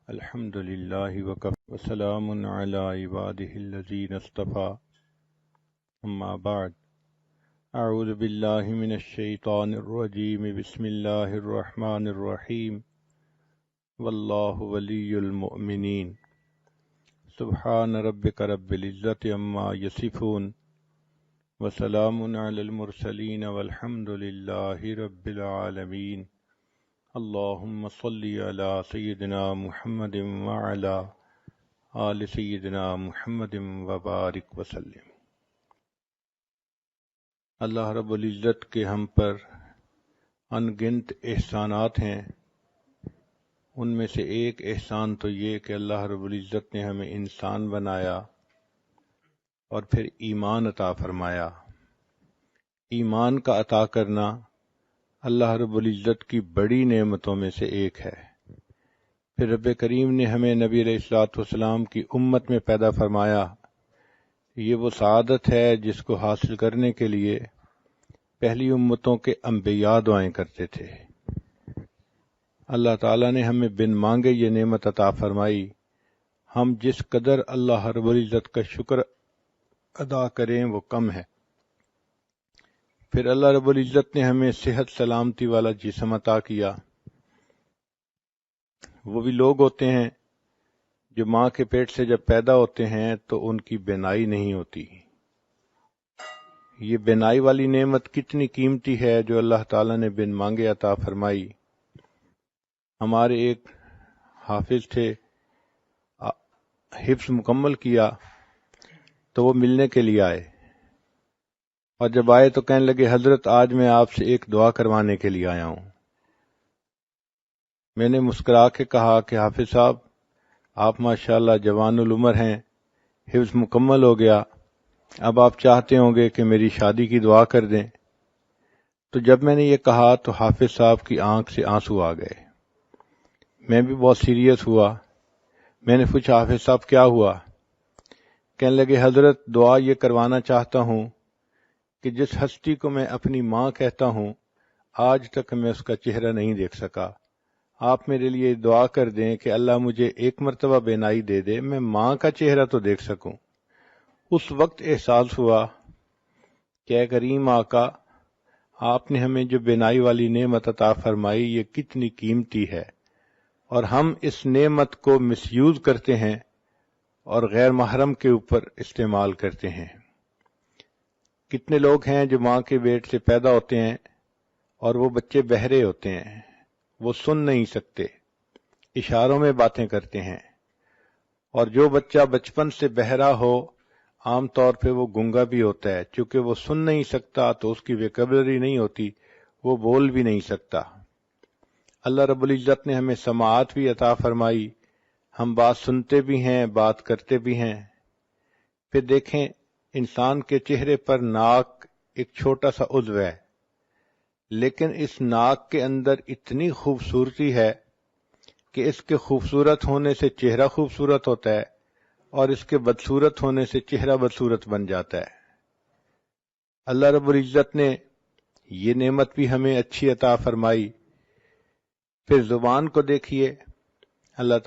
الحمد لله وكفى وسلام على عباده الذين اصطفى أما بعد أعوذ بالله من الشيطان الرجيم بسم الله الرحمن الرحيم والله ولي المؤمنين سبحان ربك رب العزة عما يصفون وسلام على المرسلين والحمد لله رب العالمين اللهم صل على سيدنا محمد وعلى آل سيدنا محمد وبارک وسلم۔ اللہ رب العزت کے ہم پر ان گنت احسانات ہیں، ان میں سے ایک احسان تو یہ کہ اللہ رب العزت نے ہمیں انسان بنایا اور پھر ایمان عطا فرمایا۔ ایمان کا عطا کرنا اللہ رب العزت کی بڑی نعمتوں میں سے ایک ہے۔ پھر رب کریم نے ہمیں نبی علیہ الصلوۃ والسلام کی امت میں پیدا فرمایا۔ یہ وہ سعادت ہے جس کو حاصل کرنے کے لیے پہلی امتوں کے انبیاء دعائیں کرتے تھے۔ اللہ تعالیٰ نے ہمیں بن مانگے یہ نعمت عطا فرمائی۔ ہم جس قدر اللہ رب العزت کا شکر ادا کریں وہ کم ہے۔ پھر اللہ رب العزت نے ہمیں صحت سلامتی والا جسم عطا کیا۔ وہ بھی لوگ ہوتے ہیں جو ماں کے پیٹ سے جب پیدا ہوتے ہیں تو ان کی بینائی نہیں ہوتی۔ یہ بینائی والی نعمت کتنی قیمتی ہے جو اللہ تعالیٰ نے بن مانگے عطا فرمائی۔ ہمارے ایک حافظ تھے، حفظ مکمل کیا تو وہ ملنے کے لیے آئے، اور جب آئے تو کہنے لگے حضرت آج میں آپ سے ایک دعا کروانے کے لیے آیا ہوں۔ میں نے مسکرا کے کہا کہ حافظ صاحب آپ ماشاءاللہ جوان العمر ہیں، حفظ مکمل ہو گیا، اب آپ چاہتے ہوں گے کہ میری شادی کی دعا کر دیں۔ تو جب میں نے یہ کہا تو حافظ صاحب کی آنکھ سے آنسو آ گئے۔ میں بھی بہت سیریس ہوا۔ میں نے پوچھا حافظ صاحب کیا ہوا؟ کہنے لگے حضرت دعا یہ کروانا چاہتا ہوں کہ جس ہستی کو میں اپنی ماں کہتا ہوں آج تک میں اس کا چہرہ نہیں دیکھ سکا، آپ میرے لیے دعا کر دیں کہ اللہ مجھے ایک مرتبہ بینائی دے دے، میں ماں کا چہرہ تو دیکھ سکوں۔ اس وقت احساس ہوا کہ اے کریم آقا، آپ نے ہمیں جو بینائی والی نعمت عطا فرمائی یہ کتنی قیمتی ہے، اور ہم اس نعمت کو مس یوز کرتے ہیں اور غیر محرم کے اوپر استعمال کرتے ہیں۔ کتنے لوگ ہیں جو ماں کے پیٹ سے پیدا ہوتے ہیں اور وہ بچے بہرے ہوتے ہیں، وہ سن نہیں سکتے، اشاروں میں باتیں کرتے ہیں، اور جو بچہ بچپن سے بہرا ہو عام طور پہ وہ گنگا بھی ہوتا ہے، چونکہ وہ سن نہیں سکتا تو اس کی ویکیبلری نہیں ہوتی، وہ بول بھی نہیں سکتا۔ اللہ رب العزت نے ہمیں سماعت بھی عطا فرمائی، ہم بات سنتے بھی ہیں، بات کرتے بھی ہیں۔ پھر دیکھیں انسان کے چہرے پر ناک ایک چھوٹا سا عضو ہے، لیکن اس ناک کے اندر اتنی خوبصورتی ہے کہ اس کے خوبصورت ہونے سے چہرہ خوبصورت ہوتا ہے اور اس کے بدصورت ہونے سے چہرہ بدصورت بن جاتا ہے۔ اللہ رب العزت نے یہ نعمت بھی ہمیں اچھی عطا فرمائی۔ پھر زبان کو دیکھیے، اللہ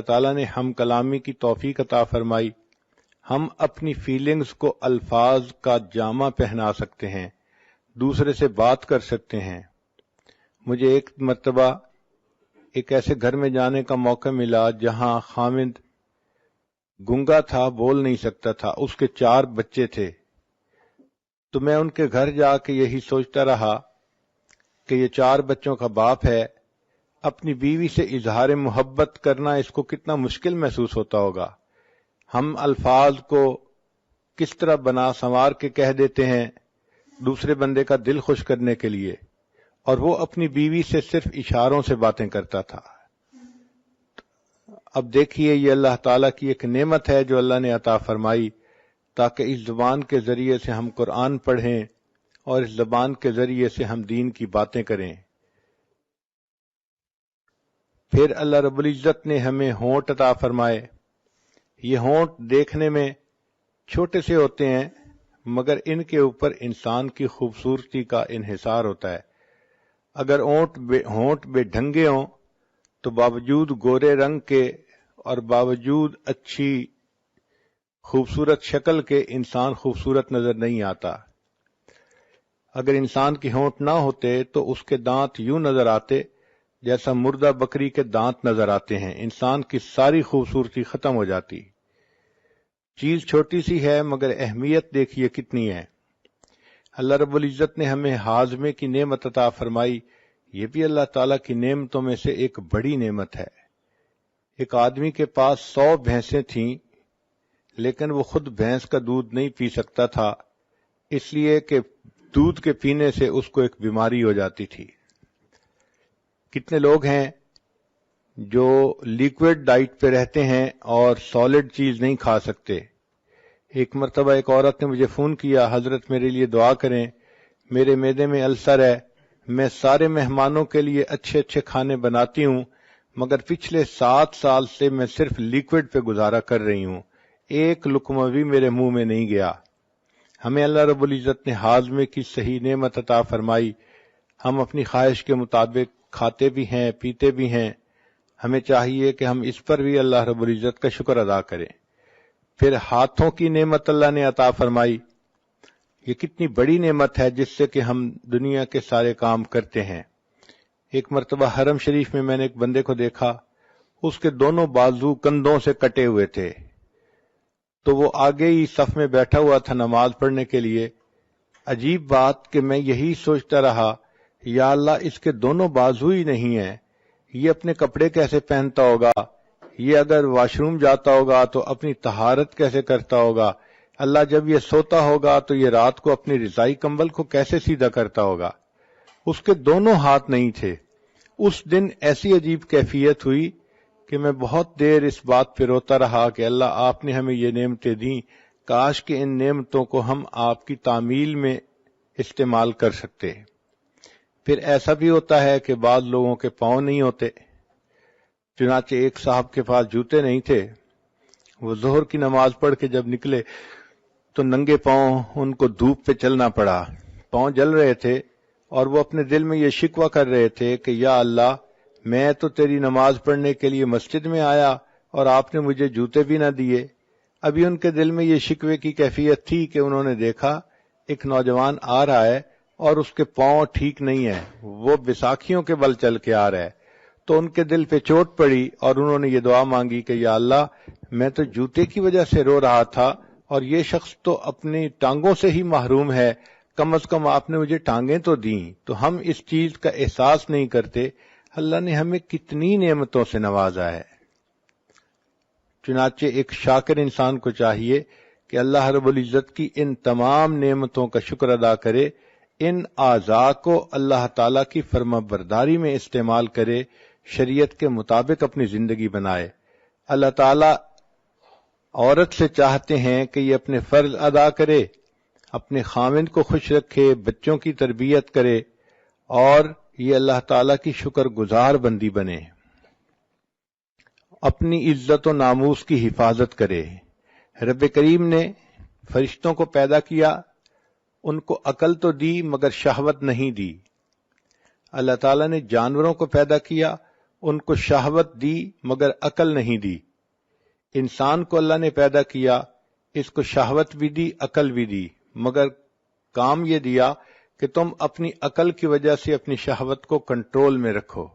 تعالیٰ نے ہم کلامی کی توفیق عطا فرمائی۔ ہم اپنی فیلنگز کو الفاظ کا جامہ پہنا سکتے ہیں، دوسرے سے بات کر سکتے ہیں۔ مجھے ایک مرتبہ ایک ایسے گھر میں جانے کا موقع ملا جہاں خاوند گنگا تھا، بول نہیں سکتا تھا، اس کے 4 بچے تھے۔ تو میں ان کے گھر جا کے یہی سوچتا رہا کہ یہ 4 بچوں کا باپ ہے، اپنی بیوی سے اظہار محبت کرنا اس کو کتنا مشکل محسوس ہوتا ہوگا۔ ہم الفاظ کو کس طرح بنا سنوار کے کہہ دیتے ہیں دوسرے بندے کا دل خوش کرنے کے لیے، اور وہ اپنی بیوی سے صرف اشاروں سے باتیں کرتا تھا۔ اب دیکھیے یہ اللہ تعالیٰ کی ایک نعمت ہے جو اللہ نے عطا فرمائی تاکہ اس زبان کے ذریعے سے ہم قرآن پڑھیں اور اس زبان کے ذریعے سے ہم دین کی باتیں کریں۔ پھر اللہ رب العزت نے ہمیں ہونٹ عطا فرمائے۔ یہ ہونٹ دیکھنے میں چھوٹے سے ہوتے ہیں مگر ان کے اوپر انسان کی خوبصورتی کا انحصار ہوتا ہے۔ اگر ہونٹ بے ڈھنگے ہوں تو باوجود گورے رنگ کے اور باوجود اچھی خوبصورت شکل کے انسان خوبصورت نظر نہیں آتا۔ اگر انسان کے ہونٹ نہ ہوتے تو اس کے دانت یوں نظر آتے جیسا مردہ بکری کے دانت نظر آتے ہیں، انسان کی ساری خوبصورتی ختم ہو جاتی۔ چیز چھوٹی سی ہے مگر اہمیت دیکھیے کتنی ہے۔ اللہ رب العزت نے ہمیں ہاضمے کی نعمت عطا فرمائی، یہ بھی اللہ تعالیٰ کی نعمتوں میں سے ایک بڑی نعمت ہے۔ ایک آدمی کے پاس 100 بھینسیں تھیں لیکن وہ خود بھینس کا دودھ نہیں پی سکتا تھا، اس لیے کہ دودھ کے پینے سے اس کو ایک بیماری ہو جاتی تھی۔ کتنے لوگ ہیں جو لیکوڈ ڈائٹ پہ رہتے ہیں اور سالڈ چیز نہیں کھا سکتے۔ ایک مرتبہ ایک عورت نے مجھے فون کیا، حضرت میرے لیے دعا کریں، میرے معدے میں السر ہے، میں سارے مہمانوں کے لیے اچھے اچھے کھانے بناتی ہوں مگر پچھلے 7 سال سے میں صرف لیکوڈ پہ گزارا کر رہی ہوں، ایک لقمہ بھی میرے منہ میں نہیں گیا۔ ہمیں اللہ رب العزت نے ہاضمے کی صحیح نعمت عطا فرمائی، ہم اپنی خواہش کے مطابق کھاتے بھی ہیں پیتے بھی ہیں، ہمیں چاہیے کہ ہم اس پر بھی اللہ رب العزت کا شکر ادا کریں۔ پھر ہاتھوں کی نعمت اللہ نے عطا فرمائی، یہ کتنی بڑی نعمت ہے جس سے کہ ہم دنیا کے سارے کام کرتے ہیں۔ ایک مرتبہ حرم شریف میں نے ایک بندے کو دیکھا، اس کے دونوں بازو کندھوں سے کٹے ہوئے تھے، تو وہ آگے ہی صف میں بیٹھا ہوا تھا نماز پڑھنے کے لیے۔ عجیب بات کہ میں یہی سوچتا رہا، یا اللہ اس کے دونوں بازو ہی نہیں ہیں، یہ اپنے کپڑے کیسے پہنتا ہوگا، یہ اگر واش روم جاتا ہوگا تو اپنی طہارت کیسے کرتا ہوگا، اللہ جب یہ سوتا ہوگا تو یہ رات کو اپنی رضائی کمبل کو کیسے سیدھا کرتا ہوگا۔ اس کے دونوں ہاتھ نہیں تھے۔ اس دن ایسی عجیب کیفیت ہوئی کہ میں بہت دیر اس بات پہ روتا رہا کہ اللہ آپ نے ہمیں یہ نعمتیں دیں، کاش کہ ان نعمتوں کو ہم آپ کی تعمیل میں استعمال کر سکتے۔ پھر ایسا بھی ہوتا ہے کہ بعض لوگوں کے پاؤں نہیں ہوتے، چنانچہ ایک صاحب کے پاس جوتے نہیں تھے، وہ ظہر کی نماز پڑھ کے جب نکلے تو ننگے پاؤں ان کو دھوپ پہ چلنا پڑا، پاؤں جل رہے تھے اور وہ اپنے دل میں یہ شکوہ کر رہے تھے کہ یا اللہ میں تو تیری نماز پڑھنے کے لیے مسجد میں آیا اور آپ نے مجھے جوتے بھی نہ دیے۔ ابھی ان کے دل میں یہ شکوے کی کیفیت تھی کہ انہوں نے دیکھا ایک نوجوان آ رہا ہے اور اس کے پاؤں ٹھیک نہیں ہیں، وہ بیساکھیوں کے بل چل کے آ رہا ہے، تو ان کے دل پہ چوٹ پڑی اور انہوں نے یہ دعا مانگی کہ یا اللہ میں تو جوتے کی وجہ سے رو رہا تھا اور یہ شخص تو اپنی ٹانگوں سے ہی محروم ہے، کم از کم آپ نے مجھے ٹانگیں تو دیں۔ تو ہم اس چیز کا احساس نہیں کرتے اللہ نے ہمیں کتنی نعمتوں سے نوازا ہے۔ چنانچہ ایک شاکر انسان کو چاہیے کہ اللہ رب العزت کی ان تمام نعمتوں کا شکر ادا کرے، ان اعضاء کو اللہ تعالیٰ کی فرما برداری میں استعمال کرے، شریعت کے مطابق اپنی زندگی بنائے۔ اللہ تعالیٰ عورت سے چاہتے ہیں کہ یہ اپنے فرض ادا کرے، اپنے خاوند کو خوش رکھے، بچوں کی تربیت کرے اور یہ اللہ تعالیٰ کی شکر گزار بندی بنے، اپنی عزت و ناموس کی حفاظت کرے۔ رب کریم نے فرشتوں کو پیدا کیا، ان کو عقل تو دی مگر شہوت نہیں دی۔ اللہ تعالیٰ نے جانوروں کو پیدا کیا، ان کو شہوت دی مگر عقل نہیں دی۔ انسان کو اللہ نے پیدا کیا، اس کو شہوت بھی دی عقل بھی دی، مگر کام یہ دیا کہ تم اپنی عقل کی وجہ سے اپنی شہوت کو کنٹرول میں رکھو۔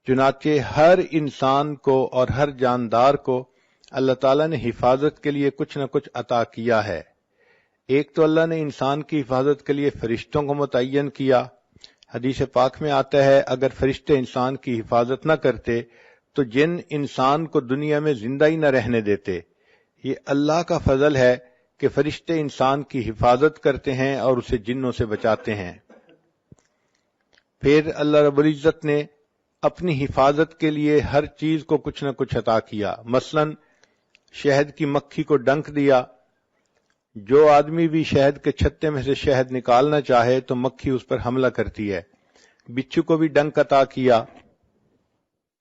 چنانچہ ہر انسان کو اور ہر جاندار کو اللہ تعالیٰ نے حفاظت کے لیے کچھ نہ کچھ عطا کیا ہے۔ ایک تو اللہ نے انسان کی حفاظت کے لیے فرشتوں کو متعین کیا۔ حدیث پاک میں آتا ہے اگر فرشتے انسان کی حفاظت نہ کرتے تو جن انسان کو دنیا میں زندہ ہی نہ رہنے دیتے۔ یہ اللہ کا فضل ہے کہ فرشتے انسان کی حفاظت کرتے ہیں اور اسے جنوں سے بچاتے ہیں۔ پھر اللہ رب العزت نے اپنی حفاظت کے لیے ہر چیز کو کچھ نہ کچھ عطا کیا۔ مثلا شہد کی مکھی کو ڈنک دیا، جو آدمی بھی شہد کے چھتے میں سے شہد نکالنا چاہے تو مکھی اس پر حملہ کرتی ہے۔ بچھو کو بھی ڈنک عطا کیا۔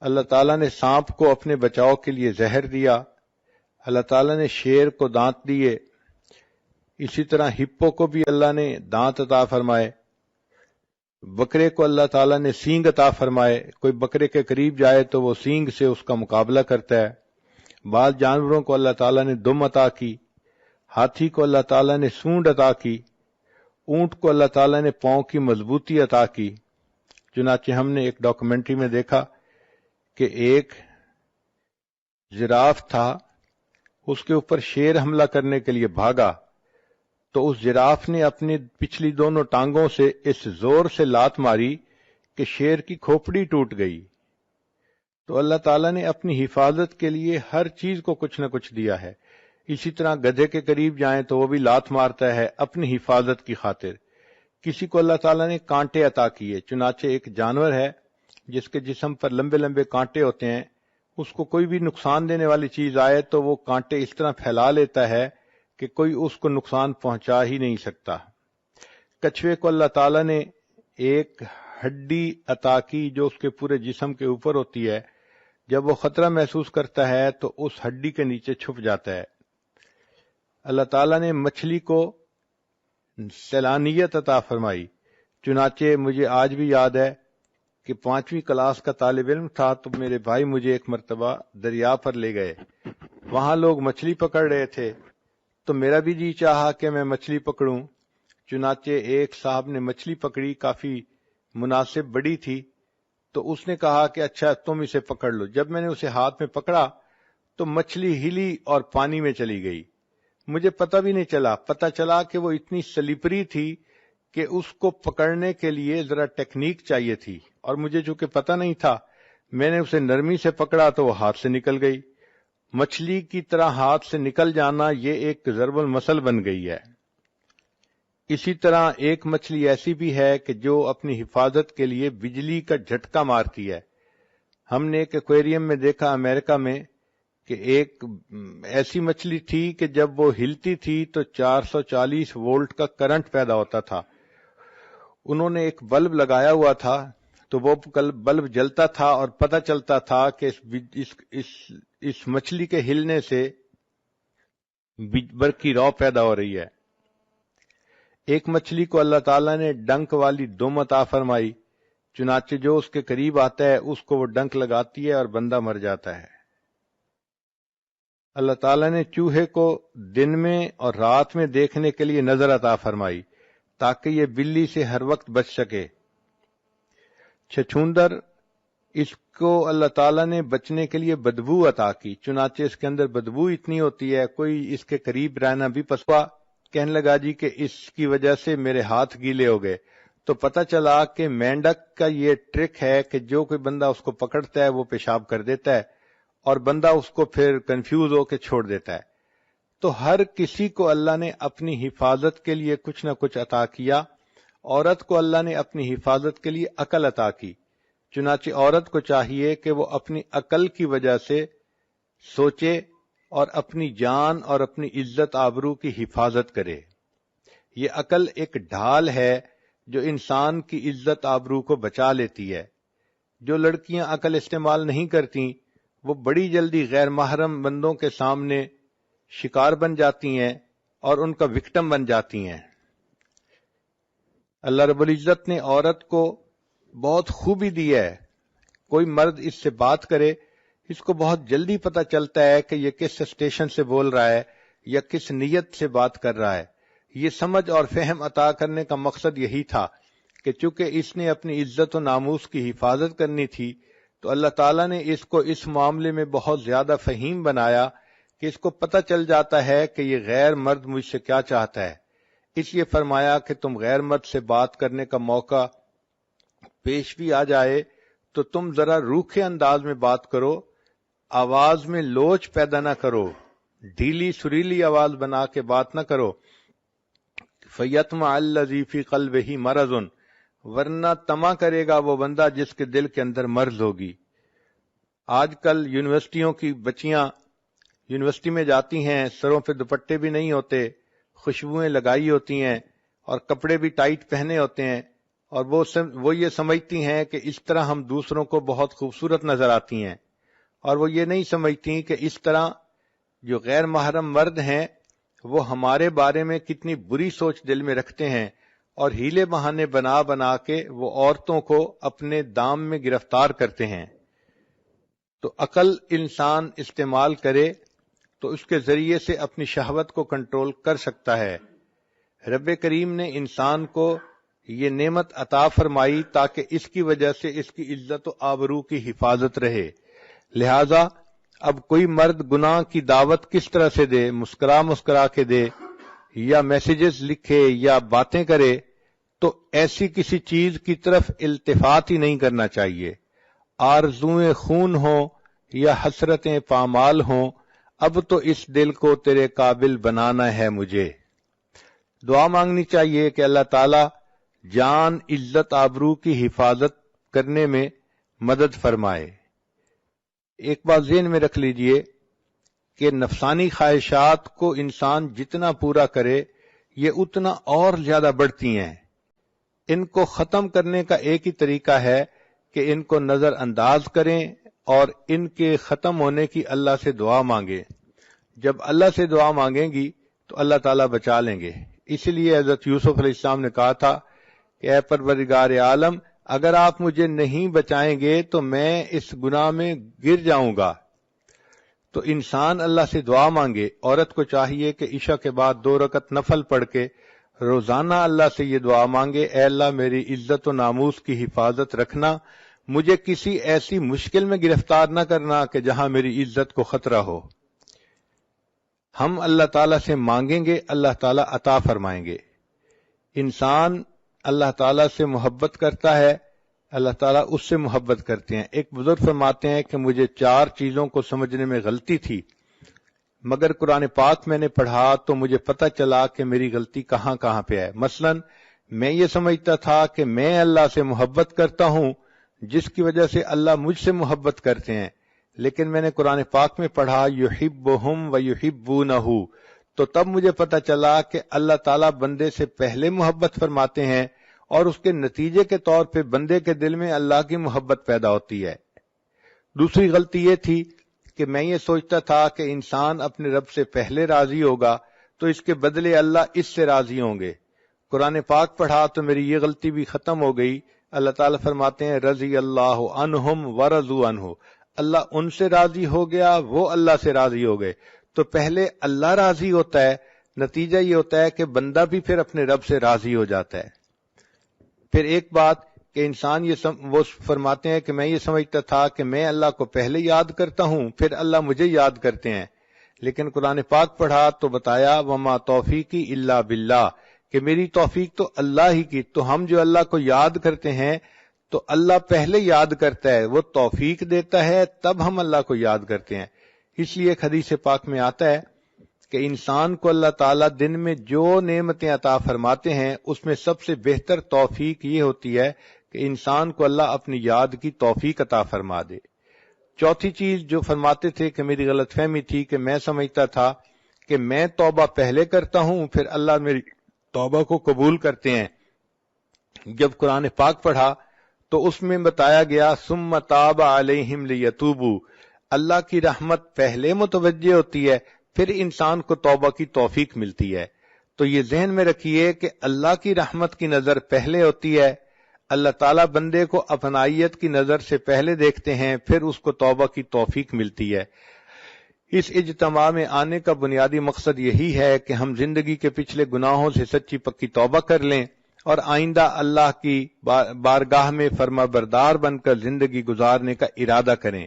اللہ تعالیٰ نے سانپ کو اپنے بچاؤ کے لیے زہر دیا۔ اللہ تعالیٰ نے شیر کو دانت دیے، اسی طرح ہپو کو بھی اللہ نے دانت عطا فرمائے۔ بکرے کو اللہ تعالیٰ نے سینگ عطا فرمائے، کوئی بکرے کے قریب جائے تو وہ سینگ سے اس کا مقابلہ کرتا ہے۔ بعض جانوروں کو اللہ تعالیٰ نے دم عطا کی، ہاتھی کو اللہ تعالیٰ نے سونڈ عطا کی، اونٹ کو اللہ تعالیٰ نے پاؤں کی مضبوطی عطا کی۔ چنانچہ ہم نے ایک ڈاکومنٹری میں دیکھا کہ ایک جراف تھا، اس کے اوپر شیر حملہ کرنے کے لیے بھاگا تو اس جراف نے اپنی پچھلی دونوں ٹانگوں سے اس زور سے لات ماری کہ شیر کی کھوپڑی ٹوٹ گئی۔ تو اللہ تعالیٰ نے اپنی حفاظت کے لیے ہر چیز کو کچھ نہ کچھ دیا ہے۔ اسی طرح گدھے کے قریب جائیں تو وہ بھی لات مارتا ہے اپنی حفاظت کی خاطر۔ کسی کو اللہ تعالیٰ نے کانٹے عطا کیے، چنانچہ ایک جانور ہے جس کے جسم پر لمبے لمبے کانٹے ہوتے ہیں، اس کو کوئی بھی نقصان دینے والی چیز آئے تو وہ کانٹے اس طرح پھیلا لیتا ہے کہ کوئی اس کو نقصان پہنچا ہی نہیں سکتا۔ کچھوے کو اللہ تعالیٰ نے ایک ہڈی عطا کی جو اس کے پورے جسم کے اوپر ہوتی ہے، جب وہ خطرہ محسوس کرتا ہے تو اس ہڈی کے نیچے چھپ جاتا ہے۔ اللہ تعالیٰ نے مچھلی کو سیلانیت عطا فرمائی، چنانچہ مجھے آج بھی یاد ہے کہ 5ویں کلاس کا طالب علم تھا تو میرے بھائی مجھے ایک مرتبہ دریا پر لے گئے، وہاں لوگ مچھلی پکڑ رہے تھے تو میرا بھی جی چاہا کہ میں مچھلی پکڑوں۔ چنانچہ ایک صاحب نے مچھلی پکڑی، کافی مناسب بڑی تھی، تو اس نے کہا کہ اچھا تم اسے پکڑ لو۔ جب میں نے اسے ہاتھ میں پکڑا تو مچھلی ہلی اور پانی میں چلی گئی، مجھے پتہ بھی نہیں چلا۔ پتہ چلا کہ وہ اتنی سلیپری تھی کہ اس کو پکڑنے کے لیے ذرا ٹیکنیک چاہیے تھی، اور مجھے چونکہ پتہ نہیں تھا میں نے اسے نرمی سے پکڑا تو وہ ہاتھ سے نکل گئی۔ مچھلی کی طرح ہاتھ سے نکل جانا یہ ایک ضرب المثل بن گئی ہے۔ اسی طرح ایک مچھلی ایسی بھی ہے کہ جو اپنی حفاظت کے لیے بجلی کا جھٹکا مارتی ہے۔ ہم نے ایک ایکویریم میں دیکھا امریکہ میں کہ ایک ایسی مچھلی تھی کہ جب وہ ہلتی تھی تو 440 وولٹ کا کرنٹ پیدا ہوتا تھا۔ انہوں نے ایک بلب لگایا ہوا تھا تو وہ بلب جلتا تھا اور پتہ چلتا تھا کہ اس مچھلی کے ہلنے سے برقی رو پیدا ہو رہی ہے۔ ایک مچھلی کو اللہ تعالیٰ نے ڈنک والی دم عطا فرمائی، چنانچہ جو اس کے قریب آتا ہے اس کو وہ ڈنک لگاتی ہے اور بندہ مر جاتا ہے۔ اللہ تعالیٰ نے چوہے کو دن میں اور رات میں دیکھنے کے لیے نظر عطا فرمائی تاکہ یہ بلی سے ہر وقت بچ سکے۔ چھچھوندر، اس کو اللہ تعالیٰ نے بچنے کے لیے بدبو عطا کی، چنانچہ اس کے اندر بدبو اتنی ہوتی ہے کوئی اس کے قریب رہنا بھی پسوا۔ کہنے لگا جی کہ اس کی وجہ سے میرے ہاتھ گیلے ہو گئے، تو پتہ چلا کہ مینڈک کا یہ ٹرک ہے کہ جو کوئی بندہ اس کو پکڑتا ہے وہ پیشاب کر دیتا ہے اور بندہ اس کو پھر کنفیوز ہو کے چھوڑ دیتا ہے۔ تو ہر کسی کو اللہ نے اپنی حفاظت کے لیے کچھ نہ کچھ عطا کیا۔ عورت کو اللہ نے اپنی حفاظت کے لیے عقل عطا کی، چنانچہ عورت کو چاہیے کہ وہ اپنی عقل کی وجہ سے سوچے اور اپنی جان اور اپنی عزت آبرو کی حفاظت کرے۔ یہ عقل ایک ڈھال ہے جو انسان کی عزت آبرو کو بچا لیتی ہے۔ جو لڑکیاں عقل استعمال نہیں کرتی وہ بڑی جلدی غیر محرم بندوں کے سامنے شکار بن جاتی ہیں اور ان کا وکٹم بن جاتی ہیں۔ اللہ رب العزت نے عورت کو بہت خوبی دی ہے، کوئی مرد اس سے بات کرے اس کو بہت جلدی پتہ چلتا ہے کہ یہ کس اسٹیشن سے بول رہا ہے یا کس نیت سے بات کر رہا ہے۔ یہ سمجھ اور فہم عطا کرنے کا مقصد یہی تھا کہ چونکہ اس نے اپنی عزت و ناموس کی حفاظت کرنی تھی تو اللہ تعالیٰ نے اس کو اس معاملے میں بہت زیادہ فہیم بنایا کہ اس کو پتہ چل جاتا ہے کہ یہ غیر مرد مجھ سے کیا چاہتا ہے۔ اس لیے فرمایا کہ تم غیر مرد سے بات کرنے کا موقع پیش بھی آ جائے تو تم ذرا روکھے انداز میں بات کرو، آواز میں لوچ پیدا نہ کرو، ڈھیلی سریلی آواز بنا کے بات نہ کرو۔ فَيَطْمَعَ الَّذِي فِي قَلْبِهِ مَرَضٌ، ورنہ طمع کرے گا وہ بندہ جس کے دل کے اندر مرض ہوگی۔ آج کل یونیورسٹیوں کی بچیاں یونیورسٹی میں جاتی ہیں، سروں پہ دوپٹے بھی نہیں ہوتے، خوشبوئیں لگائی ہوتی ہیں اور کپڑے بھی ٹائٹ پہنے ہوتے ہیں، اور وہ یہ سمجھتی ہیں کہ اس طرح ہم دوسروں کو بہت خوبصورت نظر آتی ہیں، اور وہ یہ نہیں سمجھتی کہ اس طرح جو غیر محرم مرد ہیں وہ ہمارے بارے میں کتنی بری سوچ دل میں رکھتے ہیں اور ہیلے بہانے بنا بنا کے وہ عورتوں کو اپنے دام میں گرفتار کرتے ہیں۔ تو عقل انسان استعمال کرے تو اس کے ذریعے سے اپنی شہوت کو کنٹرول کر سکتا ہے۔ رب کریم نے انسان کو یہ نعمت عطا فرمائی تاکہ اس کی وجہ سے اس کی عزت و آبرو کی حفاظت رہے۔ لہذا اب کوئی مرد گناہ کی دعوت کس طرح سے دے، مسکرا مسکرا کے دے یا میسیجز لکھے یا باتیں کرے، تو ایسی کسی چیز کی طرف التفات ہی نہیں کرنا چاہیے۔ آرزوئیں خون ہوں یا حسرتیں پامال ہوں، اب تو اس دل کو تیرے قابل بنانا ہے مجھے۔ دعا مانگنی چاہیے کہ اللہ تعالی جان عزت آبرو کی حفاظت کرنے میں مدد فرمائے۔ ایک بات ذہن میں رکھ لیجئے کہ نفسانی خواہشات کو انسان جتنا پورا کرے یہ اتنا اور زیادہ بڑھتی ہیں۔ ان کو ختم کرنے کا ایک ہی طریقہ ہے کہ ان کو نظر انداز کریں اور ان کے ختم ہونے کی اللہ سے دعا مانگیں۔ جب اللہ سے دعا مانگیں گی تو اللہ تعالیٰ بچا لیں گے۔ اسی لیے حضرت یوسف علیہ السلام نے کہا تھا کہ اے پروردگار عالم، اگر آپ مجھے نہیں بچائیں گے تو میں اس گناہ میں گر جاؤں گا۔ تو انسان اللہ سے دعا مانگے۔ عورت کو چاہیے کہ عشاء کے بعد 2 رکعت نفل پڑھ کے روزانہ اللہ سے یہ دعا مانگے، اے اللہ میری عزت و ناموس کی حفاظت رکھنا، مجھے کسی ایسی مشکل میں گرفتار نہ کرنا کہ جہاں میری عزت کو خطرہ ہو۔ ہم اللہ تعالیٰ سے مانگیں گے، اللہ تعالیٰ عطا فرمائیں گے۔ انسان اللہ تعالیٰ سے محبت کرتا ہے، اللہ تعالیٰ اس سے محبت کرتے ہیں۔ ایک بزرگ فرماتے ہیں کہ مجھے 4 چیزوں کو سمجھنے میں غلطی تھی، مگر قرآن پاک میں نے پڑھا تو مجھے پتہ چلا کہ میری غلطی کہاں کہاں پہ ہے۔ مثلا میں یہ سمجھتا تھا کہ میں اللہ سے محبت کرتا ہوں جس کی وجہ سے اللہ مجھ سے محبت کرتے ہیں، لیکن میں نے قرآن پاک میں پڑھا یحبہم ویحبونہ، تو تب مجھے پتہ چلا کہ اللہ تعالیٰ بندے سے پہلے محبت فرماتے ہیں اور اس کے نتیجے کے طور پہ بندے کے دل میں اللہ کی محبت پیدا ہوتی ہے۔ دوسری غلطی یہ تھی کہ میں یہ سوچتا تھا کہ انسان اپنے رب سے پہلے راضی ہوگا تو اس کے بدلے اللہ اس سے راضی ہوں گے۔ قرآن پاک پڑھا تو میری یہ غلطی بھی ختم ہو گئی۔ اللہ تعالیٰ فرماتے ہیں رضی اللہ عنہم ورضوا عنہ، اللہ ان سے راضی ہو گیا، وہ اللہ سے راضی ہو گئے۔ تو پہلے اللہ راضی ہوتا ہے، نتیجہ یہ ہوتا ہے کہ بندہ بھی پھر اپنے رب سے راضی ہو جاتا ہے۔ پھر ایک بات کہ انسان وہ فرماتے ہیں کہ میں یہ سمجھتا تھا کہ میں اللہ کو پہلے یاد کرتا ہوں پھر اللہ مجھے یاد کرتے ہیں، لیکن قرآن پاک پڑھا تو بتایا وما توفیقی الا باللہ، کہ میری توفیق تو اللہ ہی کی۔ تو ہم جو اللہ کو یاد کرتے ہیں تو اللہ پہلے یاد کرتا ہے، وہ توفیق دیتا ہے، تب ہم اللہ کو یاد کرتے ہیں۔ اس لیے ایک حدیث پاک میں آتا ہے کہ انسان کو اللہ تعالیٰ دن میں جو نعمتیں عطا فرماتے ہیں اس میں سب سے بہتر توفیق یہ ہوتی ہے کہ انسان کو اللہ اپنی یاد کی توفیق عطا فرما دے۔ چوتھی چیز جو فرماتے تھے کہ میری غلط فہمی تھی کہ میں سمجھتا تھا کہ میں توبہ پہلے کرتا ہوں پھر اللہ میری توبہ کو قبول کرتے ہیں۔ جب قرآن پاک پڑھا تو اس میں بتایا گیا ثم تاب علیہم لیتوبوا، اللہ کی رحمت پہلے متوجہ ہوتی ہے پھر انسان کو توبہ کی توفیق ملتی ہے۔ تو یہ ذہن میں رکھیے کہ اللہ کی رحمت کی نظر پہلے ہوتی ہے، اللہ تعالیٰ بندے کو اپنائیت کی نظر سے پہلے دیکھتے ہیں پھر اس کو توبہ کی توفیق ملتی ہے۔ اس اجتماع میں آنے کا بنیادی مقصد یہی ہے کہ ہم زندگی کے پچھلے گناہوں سے سچی پکی توبہ کر لیں اور آئندہ اللہ کی بارگاہ میں فرما بردار بن کر زندگی گزارنے کا ارادہ کریں۔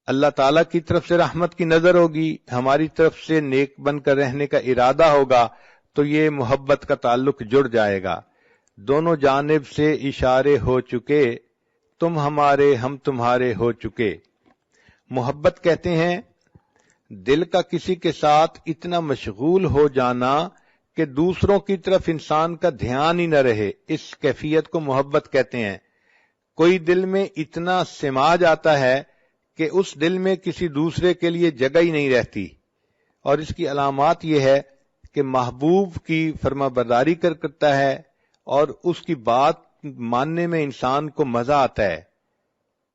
اللہ تعالیٰ کی طرف سے رحمت کی نظر ہوگی، ہماری طرف سے نیک بن کر رہنے کا ارادہ ہوگا، تو یہ محبت کا تعلق جڑ جائے گا۔ دونوں جانب سے اشارے ہو چکے، تم ہمارے ہم تمہارے ہو چکے۔ محبت کہتے ہیں دل کا کسی کے ساتھ اتنا مشغول ہو جانا کہ دوسروں کی طرف انسان کا دھیان ہی نہ رہے، اس کیفیت کو محبت کہتے ہیں۔ کوئی دل میں اتنا سما جاتا ہے کہ اس دل میں کسی دوسرے کے لیے جگہ ہی نہیں رہتی، اور اس کی علامات یہ ہے کہ محبوب کی فرما برداری کرتا ہے اور اس کی بات ماننے میں انسان کو مزہ آتا ہے۔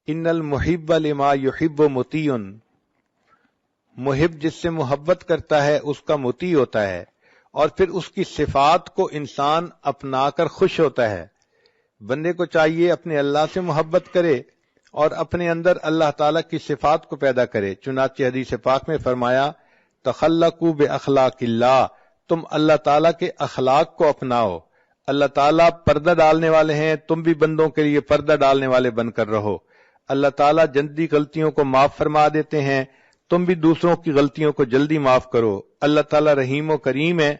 ان المحب لما یحب مطیع، محب جس سے محبت کرتا ہے اس کا مطیع ہوتا ہے، اور پھر اس کی صفات کو انسان اپنا کر خوش ہوتا ہے۔ بندے کو چاہیے اپنے اللہ سے محبت کرے اور اپنے اندر اللہ تعالیٰ کی صفات کو پیدا کرے۔ چنانچہ حدیث پاک میں فرمایا تخلقوا باخلاق اللہ، تم اللہ تعالیٰ کے اخلاق کو اپناؤ۔ اللہ تعالیٰ پردہ ڈالنے والے ہیں، تم بھی بندوں کے لیے پردہ ڈالنے والے بن کر رہو۔ اللہ تعالیٰ جلدی غلطیوں کو معاف فرما دیتے ہیں، تم بھی دوسروں کی غلطیوں کو جلدی معاف کرو۔ اللہ تعالیٰ رحیم و کریم ہے،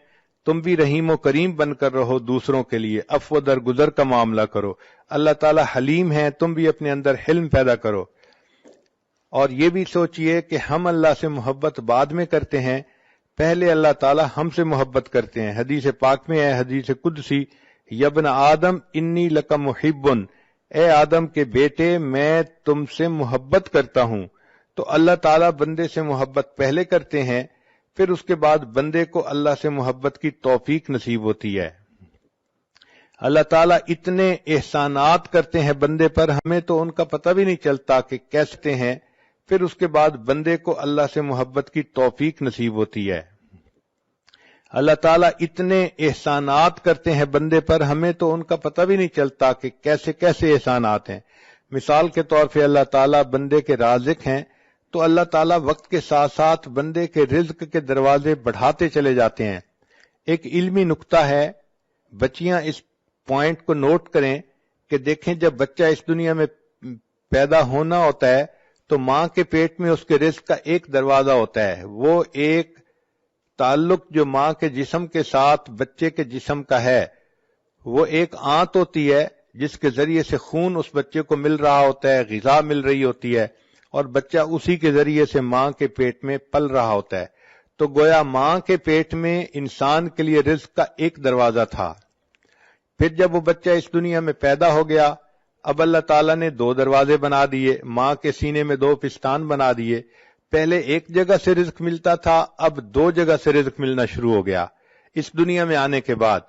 تم بھی رحیم و کریم بن کر رہو، دوسروں کے لیے عفو درگزر کا معاملہ کرو۔ اللہ تعالیٰ حلیم ہے، تم بھی اپنے اندر حلم پیدا کرو۔ اور یہ بھی سوچئے کہ ہم اللہ سے محبت بعد میں کرتے ہیں، پہلے اللہ تعالیٰ ہم سے محبت کرتے ہیں۔ حدیث پاک میں ہے، حدیث قدسی، یا ابن آدم انی لک محب، اے آدم کے بیٹے میں تم سے محبت کرتا ہوں۔ تو اللہ تعالیٰ بندے سے محبت پہلے کرتے ہیں، پھر اس کے بعد بندے کو اللہ سے محبت کی توفیق نصیب ہوتی ہے۔ اللہ تعالیٰ اتنے احسانات کرتے ہیں بندے پر، ہمیں تو ان کا پتہ بھی نہیں چلتا کہ کیسے ہیں، پھر اس کے بعد بندے کو اللہ سے محبت کی توفیق نصیب ہوتی ہے۔ اللہ تعالیٰ اتنے احسانات کرتے ہیں بندے پر، ہمیں تو ان کا پتہ بھی نہیں چلتا کہ کیسے کیسے احسانات ہیں۔ مثال کے طور پہ اللہ تعالیٰ بندے کے رازق ہیں، تو اللہ تعالیٰ وقت کے ساتھ ساتھ بندے کے رزق کے دروازے بڑھاتے چلے جاتے ہیں۔ ایک علمی نکتہ ہے، بچیاں اس پوائنٹ کو نوٹ کریں کہ دیکھیں جب بچہ اس دنیا میں پیدا ہونا ہوتا ہے تو ماں کے پیٹ میں اس کے رزق کا ایک دروازہ ہوتا ہے، وہ ایک تعلق جو ماں کے جسم کے ساتھ بچے کے جسم کا ہے، وہ ایک آنت ہوتی ہے جس کے ذریعے سے خون اس بچے کو مل رہا ہوتا ہے، غذا مل رہی ہوتی ہے، اور بچہ اسی کے ذریعے سے ماں کے پیٹ میں پل رہا ہوتا ہے۔ تو گویا ماں کے پیٹ میں انسان کے لیے رزق کا ایک دروازہ تھا، پھر جب وہ بچہ اس دنیا میں پیدا ہو گیا، اب اللہ تعالیٰ نے دو دروازے بنا دیے، ماں کے سینے میں دو پستان بنا دیے۔ پہلے ایک جگہ سے رزق ملتا تھا، اب دو جگہ سے رزق ملنا شروع ہو گیا اس دنیا میں آنے کے بعد۔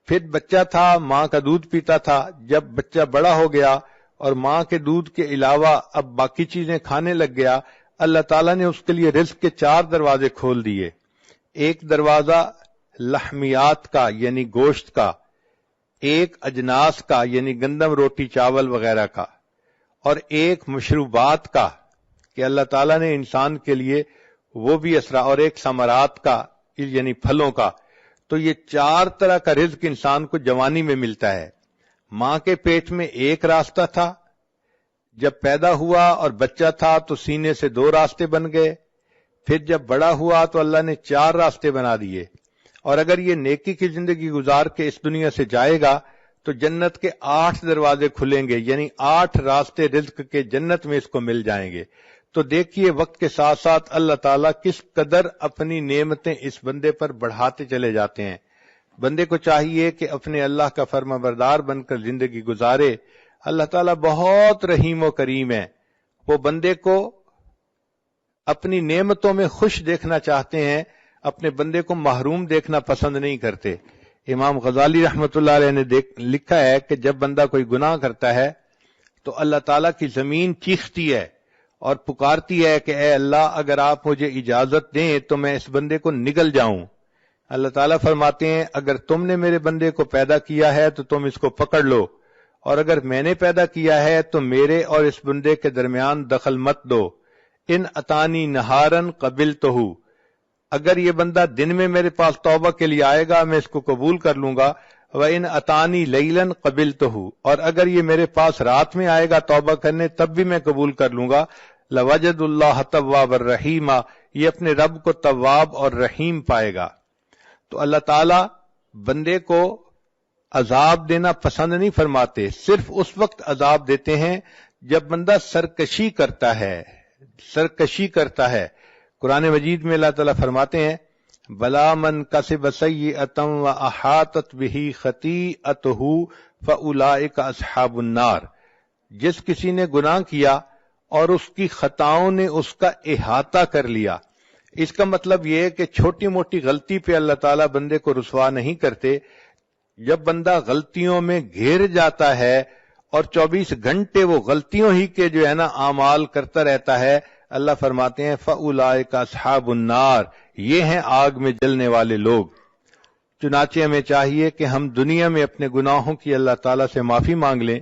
پھر بچہ تھا، ماں کا دودھ پیتا تھا، جب بچہ بڑا ہو گیا اور ماں کے دودھ کے علاوہ اب باقی چیزیں کھانے لگ گیا، اللہ تعالیٰ نے اس کے لیے رزق کے چار دروازے کھول دیے۔ ایک دروازہ لحمیات کا یعنی گوشت کا، ایک اجناس کا یعنی گندم روٹی چاول وغیرہ کا، اور ایک مشروبات کا کہ اللہ تعالیٰ نے انسان کے لیے وہ بھی اسرا، اور ایک ثمرات کا یعنی پھلوں کا۔ تو یہ چار طرح کا رزق انسان کو جوانی میں ملتا ہے۔ ماں کے پیٹ میں ایک راستہ تھا، جب پیدا ہوا اور بچہ تھا تو سینے سے دو راستے بن گئے، پھر جب بڑا ہوا تو اللہ نے چار راستے بنا دیے۔ اور اگر یہ نیکی کی زندگی گزار کے اس دنیا سے جائے گا تو جنت کے 8 دروازے کھلیں گے، یعنی 8 راستے رزق کے جنت میں اس کو مل جائیں گے۔ تو دیکھیے وقت کے ساتھ ساتھ اللہ تعالیٰ کس قدر اپنی نعمتیں اس بندے پر بڑھاتے چلے جاتے ہیں۔ بندے کو چاہیے کہ اپنے اللہ کا فرما بردار بن کر زندگی گزارے۔ اللہ تعالیٰ بہت رحیم و کریم ہے، وہ بندے کو اپنی نعمتوں میں خوش دیکھنا چاہتے ہیں، اپنے بندے کو محروم دیکھنا پسند نہیں کرتے۔ امام غزالی رحمۃ اللہ علیہ نے لکھا ہے کہ جب بندہ کوئی گناہ کرتا ہے تو اللہ تعالیٰ کی زمین چیختی ہے اور پکارتی ہے کہ اے اللہ اگر آپ مجھے اجازت دیں تو میں اس بندے کو نگل جاؤں۔ اللہ تعالیٰ فرماتے ہیں اگر تم نے میرے بندے کو پیدا کیا ہے تو تم اس کو پکڑ لو، اور اگر میں نے پیدا کیا ہے تو میرے اور اس بندے کے درمیان دخل مت دو۔ ان اتانی نہارن قبلتہ، اگر یہ بندہ دن میں میرے پاس توبہ کے لیے آئے گا میں اس کو قبول کر لوں گا، وَإِنْ أَتَانِي لَيْلًا قَبِلْتُهُ، اور اگر یہ میرے پاس رات میں آئے گا توبہ کرنے تب بھی میں قبول کر لوں گا۔ لَوَجَدُ اللَّهَ تَوَّابًا رَحِيمًا، یہ اپنے رب کو تواب اور رحیم پائے گا۔ تو اللہ تعالیٰ بندے کو عذاب دینا پسند نہیں فرماتے، صرف اس وقت عذاب دیتے ہیں جب بندہ سرکشی کرتا ہے۔ قرآن مجید میں اللہ تعالیٰ فرماتے ہیں بلا من کسب سیئۃ واحاطت بہ خطیئتہ فاولئک اصحاب النار، جس کسی نے گناہ کیا اور اس کی خطاؤں نے اس کا احاطہ کر لیا۔ اس کا مطلب یہ ہے کہ چھوٹی موٹی غلطی پہ اللہ تعالیٰ بندے کو رسوا نہیں کرتے، جب بندہ غلطیوں میں گھیر جاتا ہے اور 24 گھنٹے وہ غلطیوں ہی کے جو ہے نا اعمال کرتا رہتا ہے، اللہ فرماتے ہیں فَأُولَئِكَ أَصْحَابُ النَّارِ، یہ ہیں آگ میں جلنے والے لوگ۔ چنانچہ ہمیں چاہیے کہ ہم دنیا میں اپنے گناہوں کی اللہ تعالیٰ سے معافی مانگ لیں.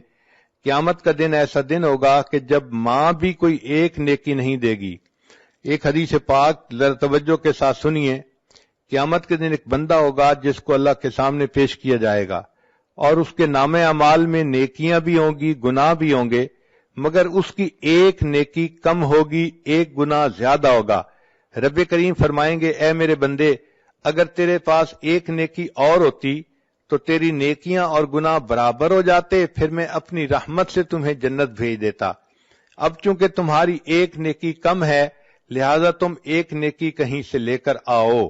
قیامت کا دن ایسا دن ہوگا کہ جب ماں بھی کوئی ایک نیکی نہیں دے گی. ایک حدیث پاک ذرا توجہ کے ساتھ سنیے. قیامت کے دن ایک بندہ ہوگا جس کو اللہ کے سامنے پیش کیا جائے گا اور اس کے نام اعمال میں نیکیاں بھی ہوں گی، گناہ بھی ہوں گے، مگر اس کی ایک نیکی کم ہوگی، ایک گناہ زیادہ ہوگا. رب کریم فرمائیں گے اے میرے بندے، اگر تیرے پاس ایک نیکی اور ہوتی تو تیری نیکیاں اور گناہ برابر ہو جاتے، پھر میں اپنی رحمت سے تمہیں جنت بھیج دیتا. اب چونکہ تمہاری ایک نیکی کم ہے لہذا تم ایک نیکی کہیں سے لے کر آؤ.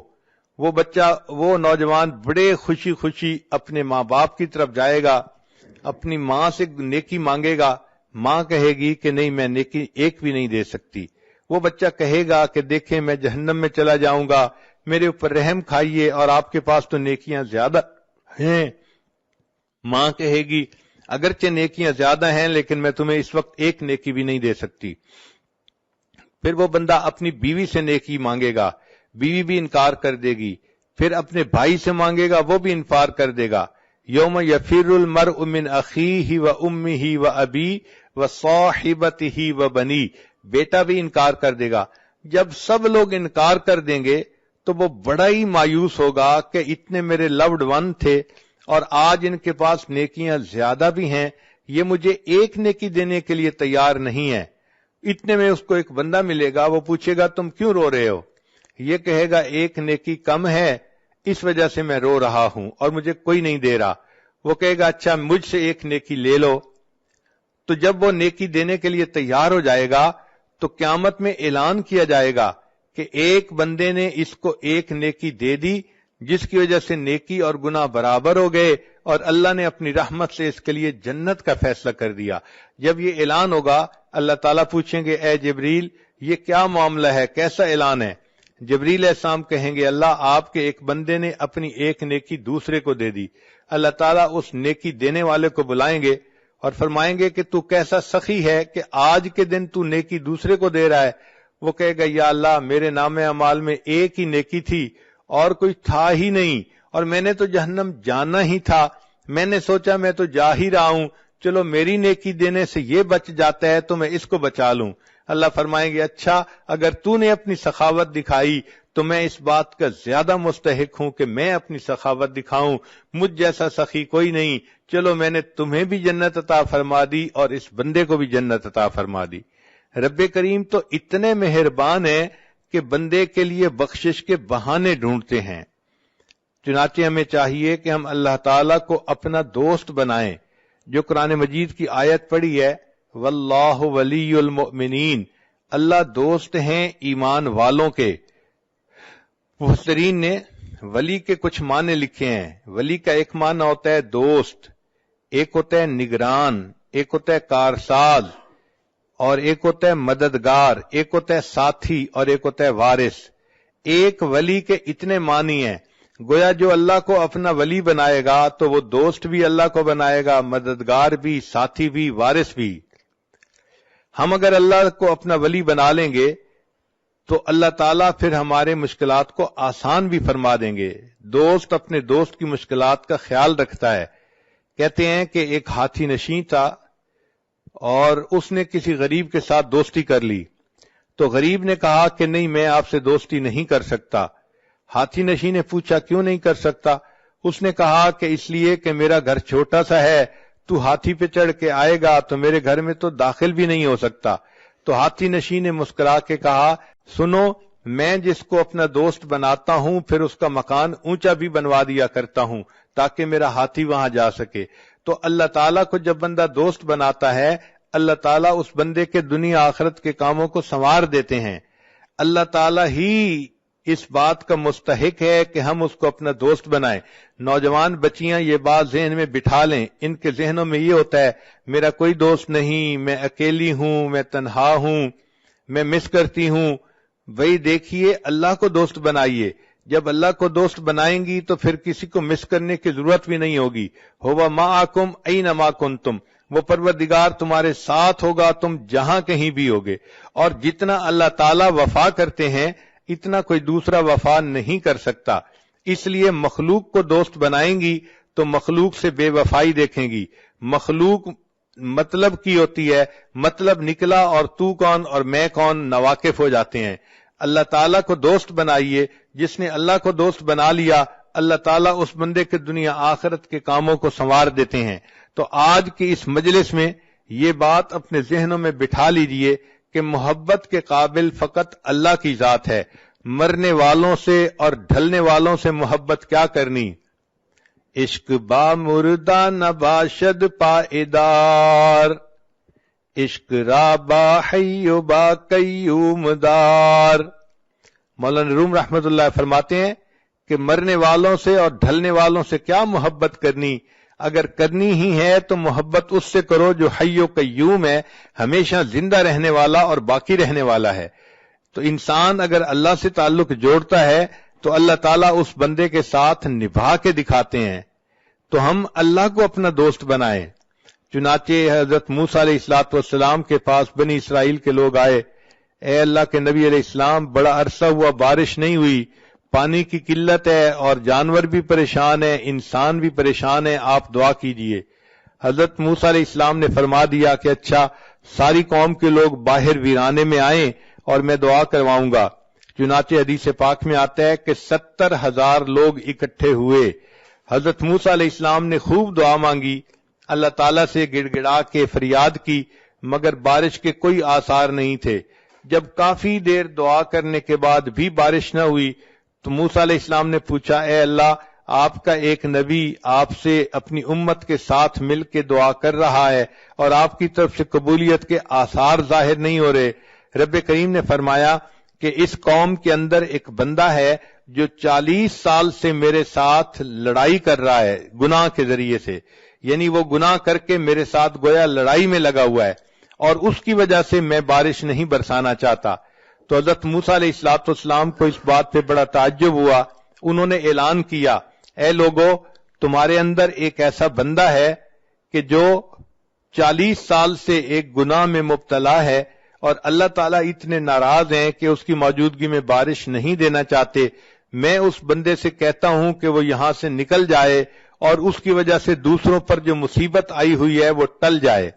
وہ نوجوان بڑے خوشی خوشی اپنے ماں باپ کی طرف جائے گا، اپنی ماں سے نیکی مانگے گا. ماں کہے گی کہ نہیں، میں نیکی ایک بھی نہیں دے سکتی. وہ بچہ کہے گا کہ دیکھیں میں جہنم میں چلا جاؤں گا، میرے اوپر رحم کھائیے، اور آپ کے پاس تو نیکیاں زیادہ ہیں. ماں کہے گی اگرچہ نیکیاں زیادہ ہیں لیکن میں تمہیں اس وقت ایک نیکی بھی نہیں دے سکتی. پھر وہ بندہ اپنی بیوی سے نیکی مانگے گا، بیوی بھی انکار کر دے گی. پھر اپنے بھائی سے مانگے گا، وہ بھی انکار کر دے گا. یوم یفر المرء من اخیہ و امہ و ابی و صاحبتہ و بنی، بیٹا بھی انکار کر دے گا. جب سب لوگ انکار کر دیں گے تو وہ بڑا ہی مایوس ہوگا کہ اتنے میرے لوڈ ون تھے اور آج ان کے پاس نیکیاں زیادہ بھی ہیں، یہ مجھے ایک نیکی دینے کے لیے تیار نہیں ہے. اتنے میں اس کو ایک بندہ ملے گا، وہ پوچھے گا تم کیوں رو رہے ہو؟ یہ کہے گا ایک نیکی کم ہے اس وجہ سے میں رو رہا ہوں اور مجھے کوئی نہیں دے رہا. وہ کہے گا اچھا مجھ سے ایک نیکی لے لو. تو جب وہ نیکی دینے کے لیے تیار ہو جائے گا تو قیامت میں اعلان کیا جائے گا کہ ایک بندے نے اس کو ایک نیکی دے دی جس کی وجہ سے نیکی اور گناہ برابر ہو گئے اور اللہ نے اپنی رحمت سے اس کے لیے جنت کا فیصلہ کر دیا. جب یہ اعلان ہوگا اللہ تعالیٰ پوچھیں گے اے جبریل یہ کیا معاملہ ہے، کیسا اعلان ہے؟ جبریل علیہ السلام کہیں گے اللہ آپ کے ایک بندے نے اپنی ایک نیکی دوسرے کو دے دی. اللہ تعالیٰ اس نیکی دینے والے کو بلائیں گے اور فرمائیں گے کہ تو کیسا سخی ہے کہ آج کے دن تو نیکی دوسرے کو دے رہا ہے. وہ کہے گا یا اللہ میرے نام اعمال میں ایک ہی نیکی تھی اور کوئی تھا ہی نہیں، اور میں نے تو جہنم جانا ہی تھا، میں نے سوچا میں تو جا ہی رہا ہوں، چلو میری نیکی دینے سے یہ بچ جاتا ہے تو میں اس کو بچا لوں. اللہ فرمائیں گے اچھا اگر تو نے اپنی سخاوت دکھائی تو میں اس بات کا زیادہ مستحق ہوں کہ میں اپنی سخاوت دکھاؤں، مجھ جیسا سخی کوئی نہیں، چلو میں نے تمہیں بھی جنت عطا فرما دی اور اس بندے کو بھی جنت عطا فرما دی. رب کریم تو اتنے مہربان ہیں کہ بندے کے لیے بخشش کے بہانے ڈھونڈتے ہیں. چنانچہ ہمیں چاہیے کہ ہم اللہ تعالیٰ کو اپنا دوست بنائیں. جو قرآن مجید کی آیت پڑھی ہے واللہ ولی المؤمنین، اللہ دوست ہیں ایمان والوں کے. مفسرین نے ولی کے کچھ معنی لکھے ہیں. ولی کا ایک معنی ہوتا ہے دوست، ایک ہوتا ہے نگران، ایک ہوتا ہے کارساز، اور ایک ہوتا ہے مددگار، ایک ہوتا ہے ساتھی اور ایک ہوتا ہے وارث. ایک ولی کے اتنے معنی ہیں. گویا جو اللہ کو اپنا ولی بنائے گا تو وہ دوست بھی اللہ کو بنائے گا، مددگار بھی، ساتھی بھی، وارث بھی. ہم اگر اللہ کو اپنا ولی بنا لیں گے تو اللہ تعالیٰ پھر ہمارے مشکلات کو آسان بھی فرما دیں گے. دوست اپنے دوست کی مشکلات کا خیال رکھتا ہے. کہتے ہیں کہ ایک ہاتھی نشین تھا اور اس نے کسی غریب کے ساتھ دوستی کر لی تو غریب نے کہا کہ نہیں میں آپ سے دوستی نہیں کر سکتا. ہاتھی نشین نے پوچھا کیوں نہیں کر سکتا؟ اس نے کہا کہ اس لیے کہ میرا گھر چھوٹا سا ہے، تو ہاتھی پہ چڑھ کے آئے گا تو میرے گھر میں تو داخل بھی نہیں ہو سکتا. تو ہاتھی نشین نے مسکرا کے کہا سنو میں جس کو اپنا دوست بناتا ہوں پھر اس کا مکان اونچا بھی بنوا دیا کرتا ہوں تاکہ میرا ہاتھی وہاں جا سکے. تو اللہ تعالیٰ کو جب بندہ دوست بناتا ہے اللہ تعالیٰ اس بندے کے دنیا آخرت کے کاموں کو سنوار دیتے ہیں. اللہ تعالیٰ ہی اس بات کا مستحق ہے کہ ہم اس کو اپنا دوست بنائیں. نوجوان بچیاں یہ بات ذہن میں بٹھا لیں. ان کے ذہنوں میں یہ ہوتا ہے میرا کوئی دوست نہیں، میں اکیلی ہوں، میں تنہا ہوں، میں مس کرتی ہوں. وہی دیکھیے اللہ کو دوست بنائیے. جب اللہ کو دوست بنائیں گی تو پھر کسی کو مس کرنے کی ضرورت بھی نہیں ہوگی. ہوا معکم اینما کنتم، وہ پروردگار تمہارے ساتھ ہوگا تم جہاں کہیں بھی ہوگے. اور جتنا اللہ تعالیٰ وفا کرتے ہیں اتنا کوئی دوسرا وفا نہیں کر سکتا. اس لیے مخلوق کو دوست بنائیں گی تو مخلوق سے بے وفائی دیکھیں گی. مخلوق مطلب کی ہوتی ہے، مطلب نکلا اور تو کون اور میں کون ناواقف ہو جاتے ہیں. اللہ تعالیٰ کو دوست بنائیے. جس نے اللہ کو دوست بنا لیا اللہ تعالیٰ اس بندے کے دنیا آخرت کے کاموں کو سنوار دیتے ہیں. تو آج کی اس مجلس میں یہ بات اپنے ذہنوں میں بٹھا لیجئے کہ محبت کے قابل فقط اللہ کی ذات ہے. مرنے والوں سے اور ڈھلنے والوں سے محبت کیا کرنی. عشق با مردہ نباشد پائیدار، عشق را با حی و با قیوم دار. مولانا روم رحمت اللہ فرماتے ہیں کہ مرنے والوں سے اور ڈھلنے والوں سے کیا محبت کرنی. اگر کرنی ہی ہے تو محبت اس سے کرو جو حی و قیوم ہے، ہمیشہ زندہ رہنے والا اور باقی رہنے والا ہے. تو انسان اگر اللہ سے تعلق جوڑتا ہے تو اللہ تعالیٰ اس بندے کے ساتھ نبھا کے دکھاتے ہیں. تو ہم اللہ کو اپنا دوست بنائیں. چنانچہ حضرت موسیٰ علیہ السلام کے پاس بنی اسرائیل کے لوگ آئے. اے اللہ کے نبی علیہ السلام، بڑا عرصہ ہوا بارش نہیں ہوئی، پانی کی قلت ہے اور جانور بھی پریشان ہیں، انسان بھی پریشان ہے، آپ دعا کیجئے. حضرت موسیٰ علیہ السلام نے فرما دیا کہ اچھا، ساری قوم کے لوگ باہر ویرانے میں آئیں اور میں دعا کرواؤں گا. چنانچہ حدیث پاک میں آتا ہے کہ 70,000 لوگ اکٹھے ہوئے. حضرت موسیٰ علیہ السلام نے خوب دعا مانگی، اللہ تعالیٰ سے گڑ گڑا کے فریاد کی، مگر بارش کے کوئی آثار نہیں تھے. جب کافی دیر دعا کرنے کے بعد بھی بارش نہ ہوئی تو موسیٰ علیہ السلام نے پوچھا، اے اللہ، آپ کا ایک نبی آپ سے اپنی امت کے ساتھ مل کے دعا کر رہا ہے اور آپ کی طرف سے قبولیت کے آثار ظاہر نہیں ہو رہے. رب کریم نے فرمایا کہ اس قوم کے اندر ایک بندہ ہے جو 40 سال سے میرے ساتھ لڑائی کر رہا ہے گناہ کے ذریعے سے، یعنی وہ گناہ کر کے میرے ساتھ گویا لڑائی میں لگا ہوا ہے اور اس کی وجہ سے میں بارش نہیں برسانا چاہتا. تو حضرت موسیٰ علیہ السلام کو اس بات پہ بڑا تعجب ہوا. انہوں نے اعلان کیا، اے لوگو، تمہارے اندر ایک ایسا بندہ ہے کہ جو 40 سال سے ایک گناہ میں مبتلا ہے اور اللہ تعالیٰ اتنے ناراض ہیں کہ اس کی موجودگی میں بارش نہیں دینا چاہتے. میں اس بندے سے کہتا ہوں کہ وہ یہاں سے نکل جائے اور اس کی وجہ سے دوسروں پر جو مصیبت آئی ہوئی ہے وہ ٹل جائے.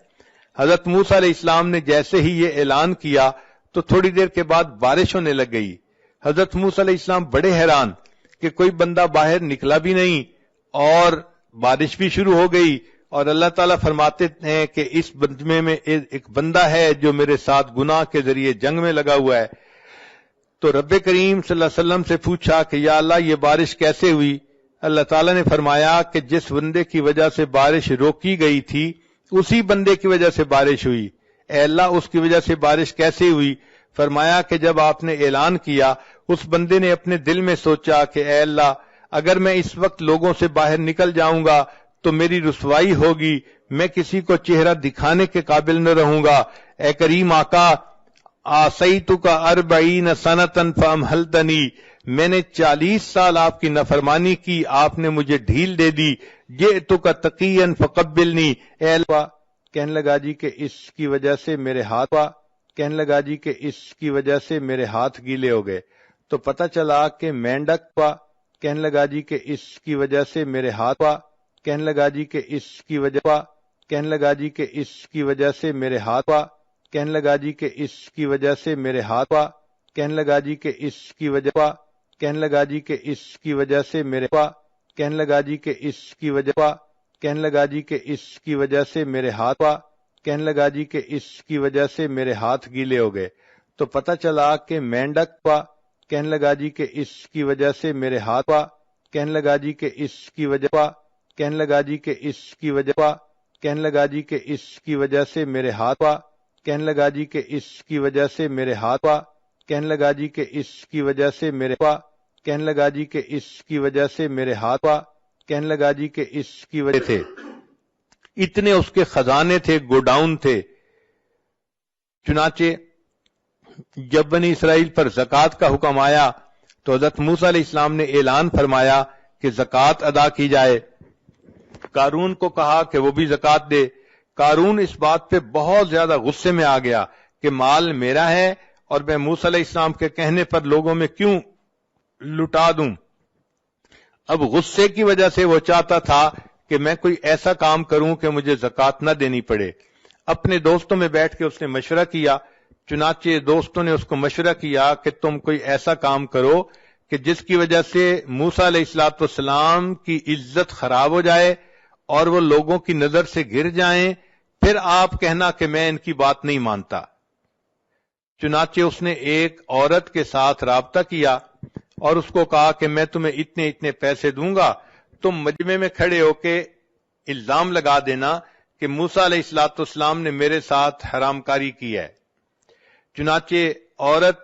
حضرت موسیٰ علیہ السلام نے جیسے ہی یہ اعلان کیا تو تھوڑی دیر کے بعد بارش ہونے لگ گئی. حضرت موسیٰ علیہ السلام بڑے حیران کہ کوئی بندہ باہر نکلا بھی نہیں اور بارش بھی شروع ہو گئی، اور اللہ تعالیٰ فرماتے ہیں کہ اس مجمع میں ایک بندہ ہے جو میرے ساتھ گناہ کے ذریعے جنگ میں لگا ہوا ہے. تو رب کریم صلی اللہ علیہ وسلم سے پوچھا کہ یا اللہ، یہ بارش کیسے ہوئی؟ اللہ تعالیٰ نے فرمایا کہ جس بندے کی وجہ سے بارش روکی گئی تھی اسی بندے کی وجہ سے بارش ہوئی. اے اللہ، اس کی وجہ سے بارش کیسے ہوئی؟ فرمایا کہ جب آپ نے اعلان کیا اس بندے نے اپنے دل میں سوچا کہ اے اللہ، اگر میں اس وقت لوگوں سے باہر نکل جاؤں گا تو میری رسوائی ہوگی، میں کسی کو چہرہ دکھانے کے قابل نہ رہوں گا. اے کریم آقا، آسیتک 40 سنۃ فامہلتنی، میں نے 40 سال آپ کی نافرمانی کی، آپ نے مجھے ڈھیل دے دی. جئتک تقیا فقبلنی، اے اللہ، کہنے لگا جی کہ اس کی وجہ سے میرے ہاتھ کہنے لگا جی کہ اس کی وجہ سے میرے ہاتھ گیلے ہو گئے. تو پتہ چلا کہ مینڈک کہنے لگا جی کہ اس کی وجہ سے میرے ہاتھ کہنے لگا جی کہ اس کی وجہ کہنے لگا جی کہ اس کی وجہ سے میرے ہاتھ کہنے لگا جی کہ اس کی وجہ سے میرے ہاتھ کہنے لگا جی کہ اس کی وجہ کہنے لگا جی کہ اس کی وجہ سے میرے کہنے لگا جی کہ اس کی وجہ کہنے لگا جی کہ اس کی وجہ سے میرے ہاتھ کہنے لگا جی کہ اس کی وجہ سے میرے ہاتھ گیلے ہو گئے. تو پتہ چلا کہ مینڈک کہنے لگا جی کہ اس کی وجہ سے میرے ہاتھ کہنے لگا جی کہ اس کی وجہ کہنے لگا جی کہ اس کی وجہ کہنے لگا جی کہ اس کی وجہ سے میرے ہاتھ کہنے لگا جی کہ اس کی وجہ سے میرے ہاتھ کہنے لگا جی کہ اس کی وجہ سے میرے کہنے لگا جی کہ اس کی وجہ سے میرے ہاتھ کہنے لگا جی کہ اس کی وجہ تھے. اتنے اس کے خزانے تھے، گوڈاؤن تھے. چنانچہ جب بنی اسرائیل پر زکوٰۃ کا حکم آیا تو حضرت موسیٰ علیہ السلام نے اعلان فرمایا کہ زکوٰۃ ادا کی جائے. قارون کو کہا کہ وہ بھی زکوٰۃ دے. قارون اس بات پہ بہت زیادہ غصے میں آ گیا کہ مال میرا ہے اور میں موسیٰ علیہ السلام کے کہنے پر لوگوں میں کیوں لٹا دوں. اب غصے کی وجہ سے وہ چاہتا تھا کہ میں کوئی ایسا کام کروں کہ مجھے زکوٰۃ نہ دینی پڑے. اپنے دوستوں میں بیٹھ کے اس نے مشورہ کیا. چنانچہ دوستوں نے اس کو مشورہ کیا کہ تم کوئی ایسا کام کرو کہ جس کی وجہ سے موسیٰ علیہ السلام کی عزت خراب ہو جائے اور وہ لوگوں کی نظر سے گر جائیں، پھر آپ کہنا کہ میں ان کی بات نہیں مانتا. چنانچہ اس نے ایک عورت کے ساتھ رابطہ کیا اور اس کو کہا کہ میں تمہیں اتنے اتنے پیسے دوں گا، تم مجمع میں کھڑے ہو کے الزام لگا دینا کہ موسیٰ علیہ السلام نے میرے ساتھ حرام کاری کی ہے. چنانچہ عورت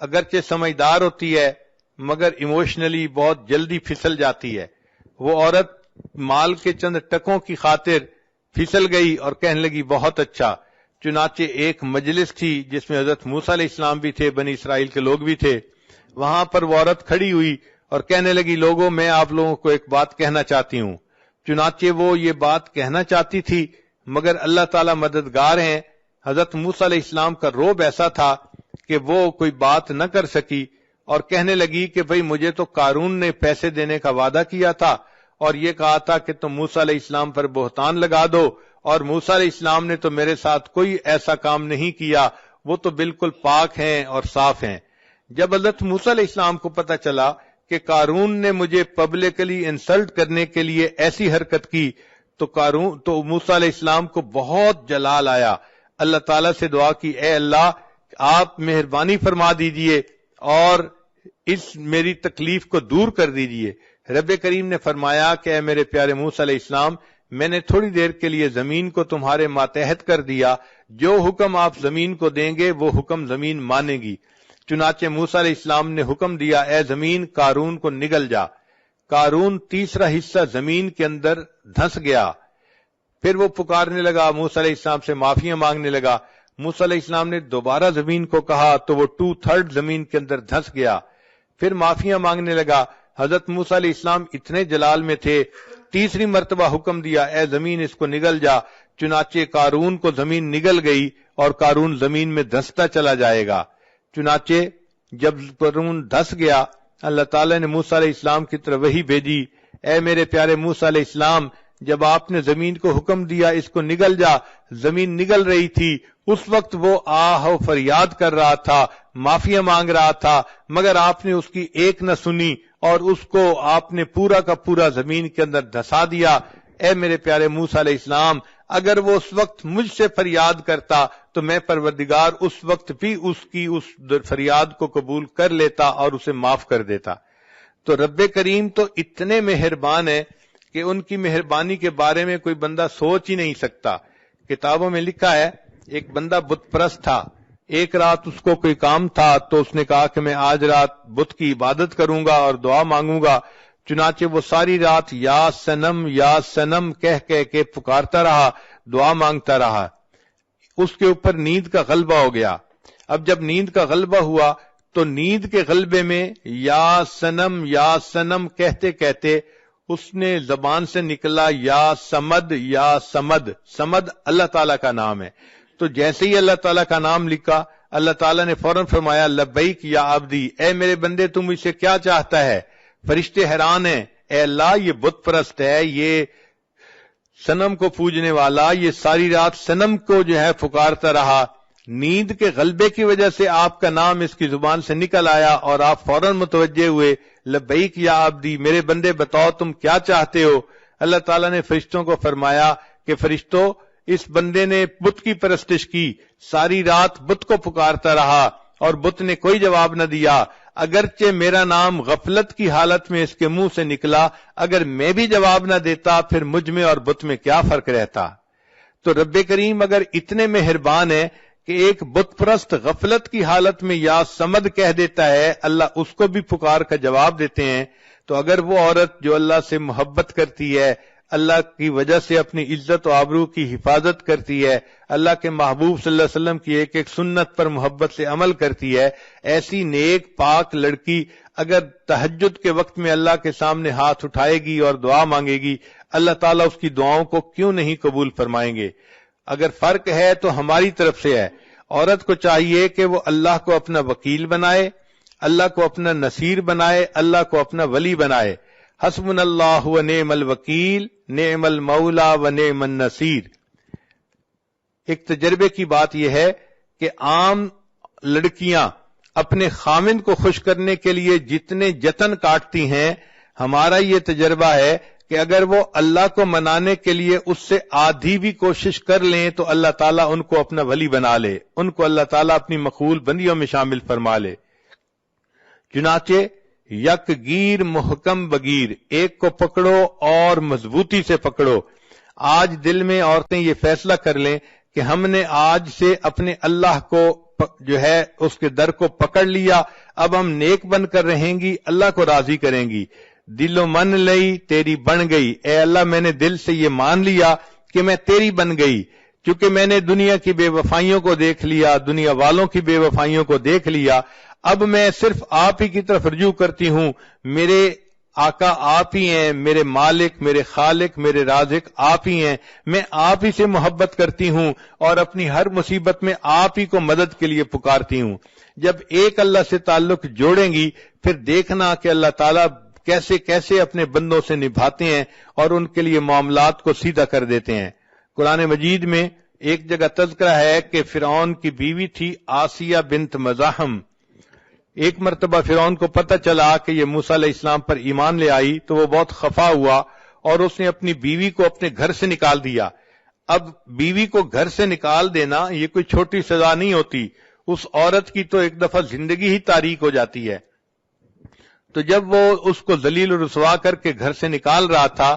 اگرچہ سمجھدار ہوتی ہے مگر ایموشنلی بہت جلدی پھسل جاتی ہے. وہ عورت مال کے چند ٹکوں کی خاطر پھسل گئی اور کہنے لگی بہت اچھا. چنانچہ ایک مجلس تھی جس میں حضرت موسیٰ علیہ السلام بھی تھے، بنی اسرائیل کے لوگ بھی تھے. وہاں پر وہ عورت کھڑی ہوئی اور کہنے لگی لوگوں میں آپ لوگوں کو ایک بات کہنا چاہتی ہوں. چنانچہ وہ یہ بات کہنا چاہتی تھی مگر اللہ تعالی مددگار ہیں. حضرت موسیٰ علیہ السلام کا روب ایسا تھا کہ وہ کوئی بات نہ کر سکی اور کہنے لگی کہ بھئی مجھے تو قارون نے پیسے دینے کا وعدہ کیا تھا اور یہ کہا تھا کہ تم موسیٰ علیہ السلام پر بہتان لگا دو، اور موسیٰ علیہ السلام نے تو میرے ساتھ کوئی ایسا کام نہیں کیا، وہ تو بالکل پاک ہیں اور صاف ہیں. جب حضرت موسیٰ علیہ السلام کو پتہ چلا کہ قارون نے مجھے پبلکلی انسلٹ کرنے کے لیے ایسی حرکت کی تو موسیٰ علیہ السلام کو بہت جلال آیا. اللہ تعالیٰ سے دعا کی اے اللہ آپ مہربانی فرما دیجئے اور اس میری تکلیف کو دور کر دیجئے. رب کریم نے فرمایا کہ اے میرے پیارے موسیٰ علیہ السلام میں نے تھوڑی دیر کے لیے زمین کو تمہارے ماتحت کر دیا، جو حکم آپ زمین کو دیں گے وہ حکم زمین مانے گی. چنانچہ موسیٰ علیہ السلام نے حکم دیا اے زمین قارون کو نگل جا. قارون تیسرا حصہ زمین کے اندر دھنس گیا. پھر وہ پکارنے لگا، موسیٰ علیہ السلام سے معافیاں مانگنے لگا. موسیٰ علیہ السلام نے دوبارہ زمین کو کہا تو وہ 2/3 زمین کے اندر دھنس گیا. پھر معافیاں مانگنے لگا. حضرت موسیٰ علیہ السلام اتنے جلال میں تھے، تیسری مرتبہ حکم دیا اے زمین اس کو نگل جا. چنانچہ قارون کو زمین نگل گئی اور قارون زمین میں دھنستا چلا جائے گا. چنانچہ جب قارون دھس گیا اللہ تعالیٰ نے موسیٰ علیہ السلام کی طرف وحی بھیجی اے میرے پیارے موسیٰ علیہ السلام جب آپ نے زمین کو حکم دیا اس کو نگل جا، زمین نگل رہی تھی، اس وقت وہ آہ و فریاد کر رہا تھا، معافیاں مانگ رہا تھا، مگر آپ نے اس کی ایک نہ سنی اور اس کو آپ نے پورا کا پورا زمین کے اندر دھسا دیا. اے میرے پیارے موسیٰ علیہ السلام اگر وہ اس وقت مجھ سے فریاد کرتا تو میں پروردگار اس وقت بھی اس کی اس فریاد کو قبول کر لیتا اور اسے معاف کر دیتا. تو رب کریم تو اتنے مہربان ہے کہ ان کی مہربانی کے بارے میں کوئی بندہ سوچ ہی نہیں سکتا. کتابوں میں لکھا ہے ایک بندہ بت پرست تھا. ایک رات اس کو کوئی کام تھا تو اس نے کہا کہ میں آج رات بت کی عبادت کروں گا اور دعا مانگوں گا. چنانچہ وہ ساری رات یا سنم کہہ کہہ کے پکارتا رہا، دعا مانگتا رہا. اس کے اوپر نیند کا غلبہ ہو گیا. اب جب نیند کا غلبہ ہوا تو نیند کے غلبے میں یا سنم کہتے کہتے اس نے زبان سے نکلا یا سمد. سمد اللہ تعالیٰ کا نام ہے. تو جیسے ہی اللہ تعالیٰ کا نام لکھا اللہ تعالیٰ نے فوراً فرمایا لبیک یا عبدی، اے میرے بندے تم مجھ سے کیا چاہتا ہے؟ فرشتے حیران ہیں، اے اللہ یہ بت پرست ہے، یہ صنم کو پوجنے والا، یہ ساری رات صنم کو جو ہے پکارتا رہا. نیند کے غلبے کی وجہ سے آپ کا نام اس کی زبان سے نکل آیا اور آپ فوراً متوجہ ہوئے لبیک یا عبدی، میرے بندے بتاؤ تم کیا چاہتے ہو؟ اللہ تعالیٰ نے فرشتوں کو فرمایا کہ فرشتوں اس بندے نے بت کی پرستش کی، ساری رات بت کو پکارتا رہا اور بت نے کوئی جواب نہ دیا. اگرچہ میرا نام غفلت کی حالت میں اس کے منہ سے نکلا، اگر میں بھی جواب نہ دیتا پھر مجھ میں اور بت میں کیا فرق رہتا؟ تو رب کریم اگر اتنے مہربان ہے کہ ایک بت پرست غفلت کی حالت میں یا سمد کہہ دیتا ہے، اللہ اس کو بھی پکار کا جواب دیتے ہیں، تو اگر وہ عورت جو اللہ سے محبت کرتی ہے، اللہ کی وجہ سے اپنی عزت و آبرو کی حفاظت کرتی ہے، اللہ کے محبوب صلی اللہ علیہ وسلم کی ایک ایک سنت پر محبت سے عمل کرتی ہے، ایسی نیک پاک لڑکی اگر تہجد کے وقت میں اللہ کے سامنے ہاتھ اٹھائے گی اور دعا مانگے گی، اللہ تعالیٰ اس کی دعاؤں کو کیوں نہیں قبول فرمائیں گے؟ اگر فرق ہے تو ہماری طرف سے ہے. عورت کو چاہیے کہ وہ اللہ کو اپنا وکیل بنائے، اللہ کو اپنا نصیر بنائے، اللہ کو اپنا ولی بنائے. حسبنا اللہ و نعم الوکیل نعم المولا و نعم النصیر۔ ایک تجربے کی بات یہ ہے کہ عام لڑکیاں اپنے خامند کو خوش کرنے کے لیے جتنے جتن کاٹتی ہیں، ہمارا یہ تجربہ ہے کہ اگر وہ اللہ کو منانے کے لیے اس سے آدھی بھی کوشش کر لیں تو اللہ تعالیٰ ان کو اپنا ولی بنا لے، ان کو اللہ تعالیٰ اپنی مقبول بندیوں میں شامل فرما لے۔ چنانچہ یک گیر محکم بگیر، ایک کو پکڑو اور مضبوطی سے پکڑو۔ آج دل میں عورتیں یہ فیصلہ کر لیں کہ ہم نے آج سے اپنے اللہ کو جو ہے اس کے در کو پکڑ لیا، اب ہم نیک بن کر رہیں گی، اللہ کو راضی کریں گی۔ دل و من لئی تیری بن گئی، اے اللہ میں نے دل سے یہ مان لیا کہ میں تیری بن گئی، چونکہ میں نے دنیا کی بے وفائیوں کو دیکھ لیا، دنیا والوں کی بے وفائیوں کو دیکھ لیا، اب میں صرف آپ ہی کی طرف رجوع کرتی ہوں۔ میرے آقا آپ ہی ہیں، میرے مالک، میرے خالق، میرے رازق آپ ہی ہیں، میں آپ ہی سے محبت کرتی ہوں اور اپنی ہر مصیبت میں آپ ہی کو مدد کے لیے پکارتی ہوں۔ جب ایک اللہ سے تعلق جوڑیں گی پھر دیکھنا کہ اللہ تعالیٰ کیسے کیسے اپنے بندوں سے نبھاتے ہیں اور ان کے لیے معاملات کو سیدھا کر دیتے ہیں۔ قرآن مجید میں ایک جگہ تذکرہ ہے کہ فرعون کی بیوی تھی آسیہ بنت مزاحم۔ ایک مرتبہ فرعون کو پتہ چلا کہ یہ موسیٰ علیہ السلام پر ایمان لے آئی تو وہ بہت خفا ہوا اور اس نے اپنی بیوی کو اپنے گھر سے نکال دیا۔ اب بیوی کو گھر سے نکال دینا یہ کوئی چھوٹی سزا نہیں ہوتی، اس عورت کی تو ایک دفعہ زندگی ہی تاریک ہو جاتی ہے۔ تو جب وہ اس کو ذلیل و رسوا کر کے گھر سے نکال رہا تھا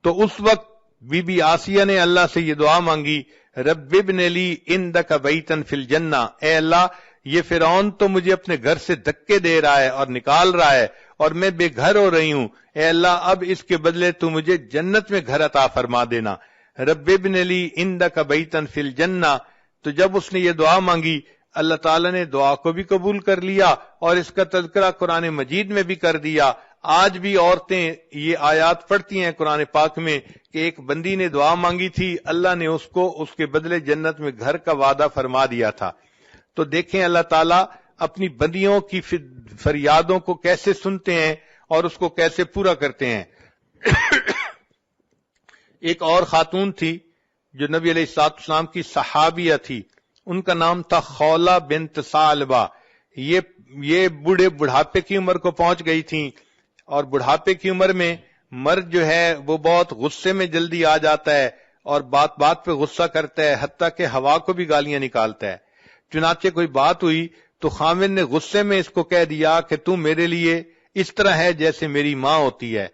تو اس وقت بی بی آسیہ نے اللہ سے یہ دعا مانگی، رب ابن لی عندک بیتا فی الجنہ، اے اللہ یہ فرعون تو مجھے اپنے گھر سے دھکے دے رہا ہے اور نکال رہا ہے اور میں بے گھر ہو رہی ہوں، اے اللہ اب اس کے بدلے تو مجھے جنت میں گھر عطا فرما دینا، رب ابن لی عندک بیتا فی الجنہ۔ تو جب اس نے یہ دعا مانگی اللہ تعالیٰ نے دعا کو بھی قبول کر لیا اور اس کا تذکرہ قرآن مجید میں بھی کر دیا۔ آج بھی عورتیں یہ آیات پڑھتی ہیں قرآن پاک میں کہ ایک بندی نے دعا مانگی تھی، اللہ نے اس کو اس کے بدلے جنت میں گھر کا وعدہ فرما دیا تھا۔ تو دیکھیں اللہ تعالیٰ اپنی بندیوں کی فریادوں کو کیسے سنتے ہیں اور اس کو کیسے پورا کرتے ہیں۔ ایک اور خاتون تھی جو نبی علیہ السلام کی صحابیہ تھی، ان کا نام تھا خولہ بنت ثعلبہ۔ یہ بڑھاپے کی عمر کو پہنچ گئی تھیں اور بڑھاپے کی عمر میں مرد جو ہے وہ بہت غصے میں جلدی آ جاتا ہے اور بات بات پہ غصہ کرتا ہے، حتیٰ کہ ہوا کو بھی گالیاں نکالتا ہے۔ چنانچہ کوئی بات ہوئی تو خامد نے غصے میں اس کو کہہ دیا کہ تم میرے لیے اس طرح ہے جیسے میری ماں ہوتی ہے۔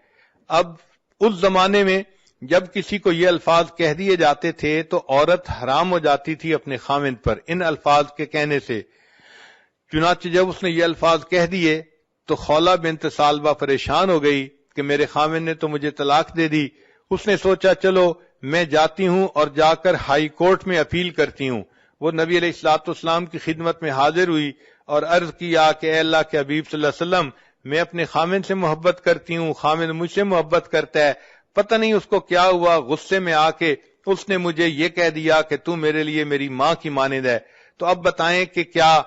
اب اس زمانے میں جب کسی کو یہ الفاظ کہہ دیے جاتے تھے تو عورت حرام ہو جاتی تھی اپنے خامد پر ان الفاظ کے کہنے سے۔ چنانچہ جب اس نے یہ الفاظ کہہ دیے تو خولہ بنت ثعلبہ پریشان ہو گئی کہ میرے خامد نے تو مجھے طلاق دے دی۔ اس نے سوچا چلو میں جاتی ہوں اور جا کر ہائی کورٹ میں اپیل کرتی ہوں۔ وہ نبی علیہ السلام کی خدمت میں حاضر ہوئی اور عرض کیا کہ اے اللہ کے حبیب صلی اللہ علیہ وسلم، میں اپنے خامد سے محبت کرتی ہوں، خامد مجھ سے محبت کرتا ہے، پتہ نہیں اس کو کیا ہوا، غصے میں آ کے اس نے مجھے یہ کہہ دیا کہ تو میرے لیے میری ماں کی مانند ہے، تو اب بتائیں کہ کیا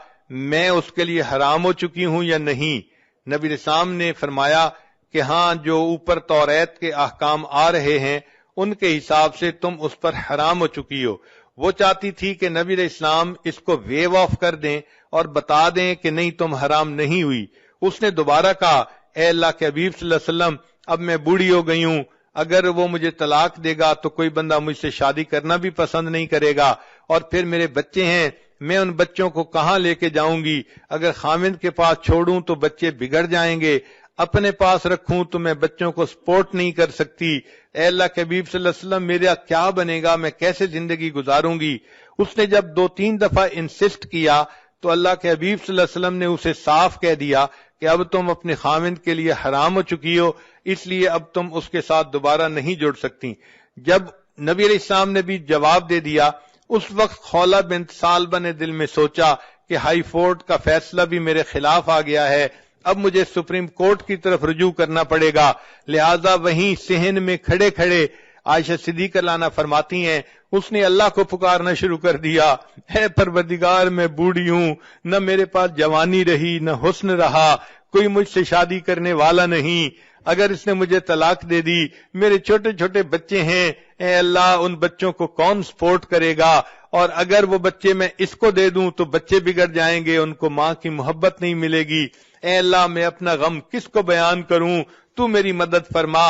میں اس کے لیے حرام ہو چکی ہوں یا نہیں؟ نبی علیہ السلام نے فرمایا کہ ہاں، جو اوپر توریت کے احکام آ رہے ہیں ان کے حساب سے تم اس پر حرام ہو چکی ہو۔ وہ چاہتی تھی کہ نبی علیہ السلام اس کو ویو آف کر دیں اور بتا دیں کہ نہیں تم حرام نہیں ہوئی۔ اس نے دوبارہ کہا اے اللہ کے حبیب صلی اللہ علیہ وسلم، اب میں بوڑھی ہو گئی ہوں، اگر وہ مجھے طلاق دے گا تو کوئی بندہ مجھ سے شادی کرنا بھی پسند نہیں کرے گا، اور پھر میرے بچے ہیں، میں ان بچوں کو کہاں لے کے جاؤں گی؟ اگر خامد کے پاس چھوڑوں تو بچے بگڑ جائیں گے، اپنے پاس رکھوں تو میں بچوں کو سپورٹ نہیں کر سکتی۔ اے اللہ کے حبیب صلی اللہ علیہ وسلم، میرا کیا بنے گا، میں کیسے زندگی گزاروں گی؟ اس نے جب 2-3 دفعہ انسسٹ کیا تو اللہ کے حبیب صلی اللہ علیہ وسلم نے اسے صاف کہہ دیا کہ اب تم اپنے خامد کے لیے حرام ہو چکی ہو، اس لیے اب تم اس کے ساتھ دوبارہ نہیں جڑ سکتی۔ جب نبی علیہ السلام نے بھی جواب دے دیا، اس وقت خولہ بنت ثعلبہ نے دل میں سوچا کہ ہائی کورٹ کا فیصلہ بھی میرے خلاف آ گیا ہے، اب مجھے سپریم کورٹ کی طرف رجوع کرنا پڑے گا۔ لہذا وہیں صحن میں کھڑے کھڑے عائشہ صدیقہ عنہا فرماتی ہیں اس نے اللہ کو پکارنا شروع کر دیا، اے پروردگار میں بوڑھی ہوں، نہ میرے پاس جوانی رہی نہ حسن رہا، کوئی مجھ سے شادی کرنے والا نہیں، اگر اس نے مجھے طلاق دے دی، میرے چھوٹے چھوٹے بچے ہیں، اے اللہ ان بچوں کو کون سپورٹ کرے گا، اور اگر وہ بچے میں اس کو دے دوں تو بچے بگڑ جائیں گے، ان کو ماں کی محبت نہیں ملے گی، اے اللہ میں اپنا غم کس کو بیان کروں، تو میری مدد فرما۔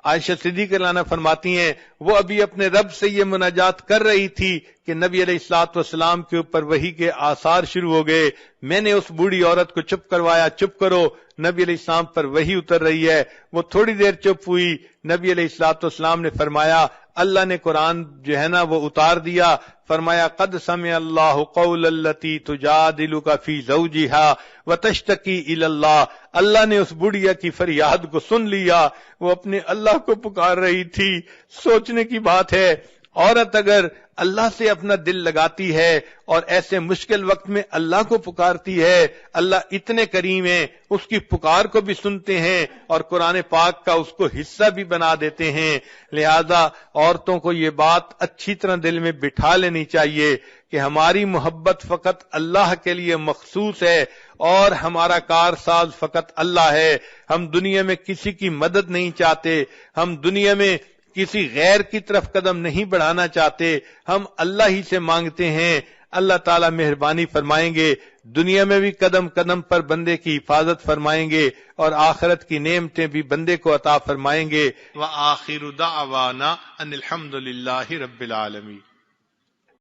عائشہ صدیقہ رضی اللہ عنہا فرماتی ہیں وہ ابھی اپنے رب سے یہ مناجات کر رہی تھی کہ نبی علیہ الصلوۃ والسلام کے اوپر وحی کے آثار شروع ہو گئے، میں نے اس بوڑھی عورت کو چپ کروایا، چپ کرو، نبی علیہ السلام پر وحی اتر رہی ہے۔ وہ تھوڑی دیر چپ ہوئی، نبی علیہ الصلوۃ والسلام نے فرمایا، اللہ نے قرآن جو ہے نا وہ اتار دیا، فرمایا قد سمع اللہ قول التی تجادلک فی زوجہا وتشتکی الی اللہ، اللہ نے اس بڑھیا کی فریاد کو سن لیا، وہ اپنے اللہ کو پکار رہی تھی۔ سوچنے کی بات ہے، عورت اگر اللہ سے اپنا دل لگاتی ہے اور ایسے مشکل وقت میں اللہ کو پکارتی ہے، اللہ اتنے کریم ہیں، اس کی پکار کو بھی سنتے ہیں اور قرآن پاک کا اس کو حصہ بھی بنا دیتے ہیں۔ لہذا عورتوں کو یہ بات اچھی طرح دل میں بٹھا لینی چاہیے کہ ہماری محبت فقط اللہ کے لیے مخصوص ہے اور ہمارا کارساز فقط اللہ ہے۔ ہم دنیا میں کسی کی مدد نہیں چاہتے، ہم دنیا میں کسی غیر کی طرف قدم نہیں بڑھانا چاہتے، ہم اللہ ہی سے مانگتے ہیں۔ اللہ تعالیٰ مہربانی فرمائیں گے، دنیا میں بھی قدم قدم پر بندے کی حفاظت فرمائیں گے اور آخرت کی نعمتیں بھی بندے کو عطا فرمائیں گے۔ وآخر دعوانا ان الحمد للہ رب العالمین۔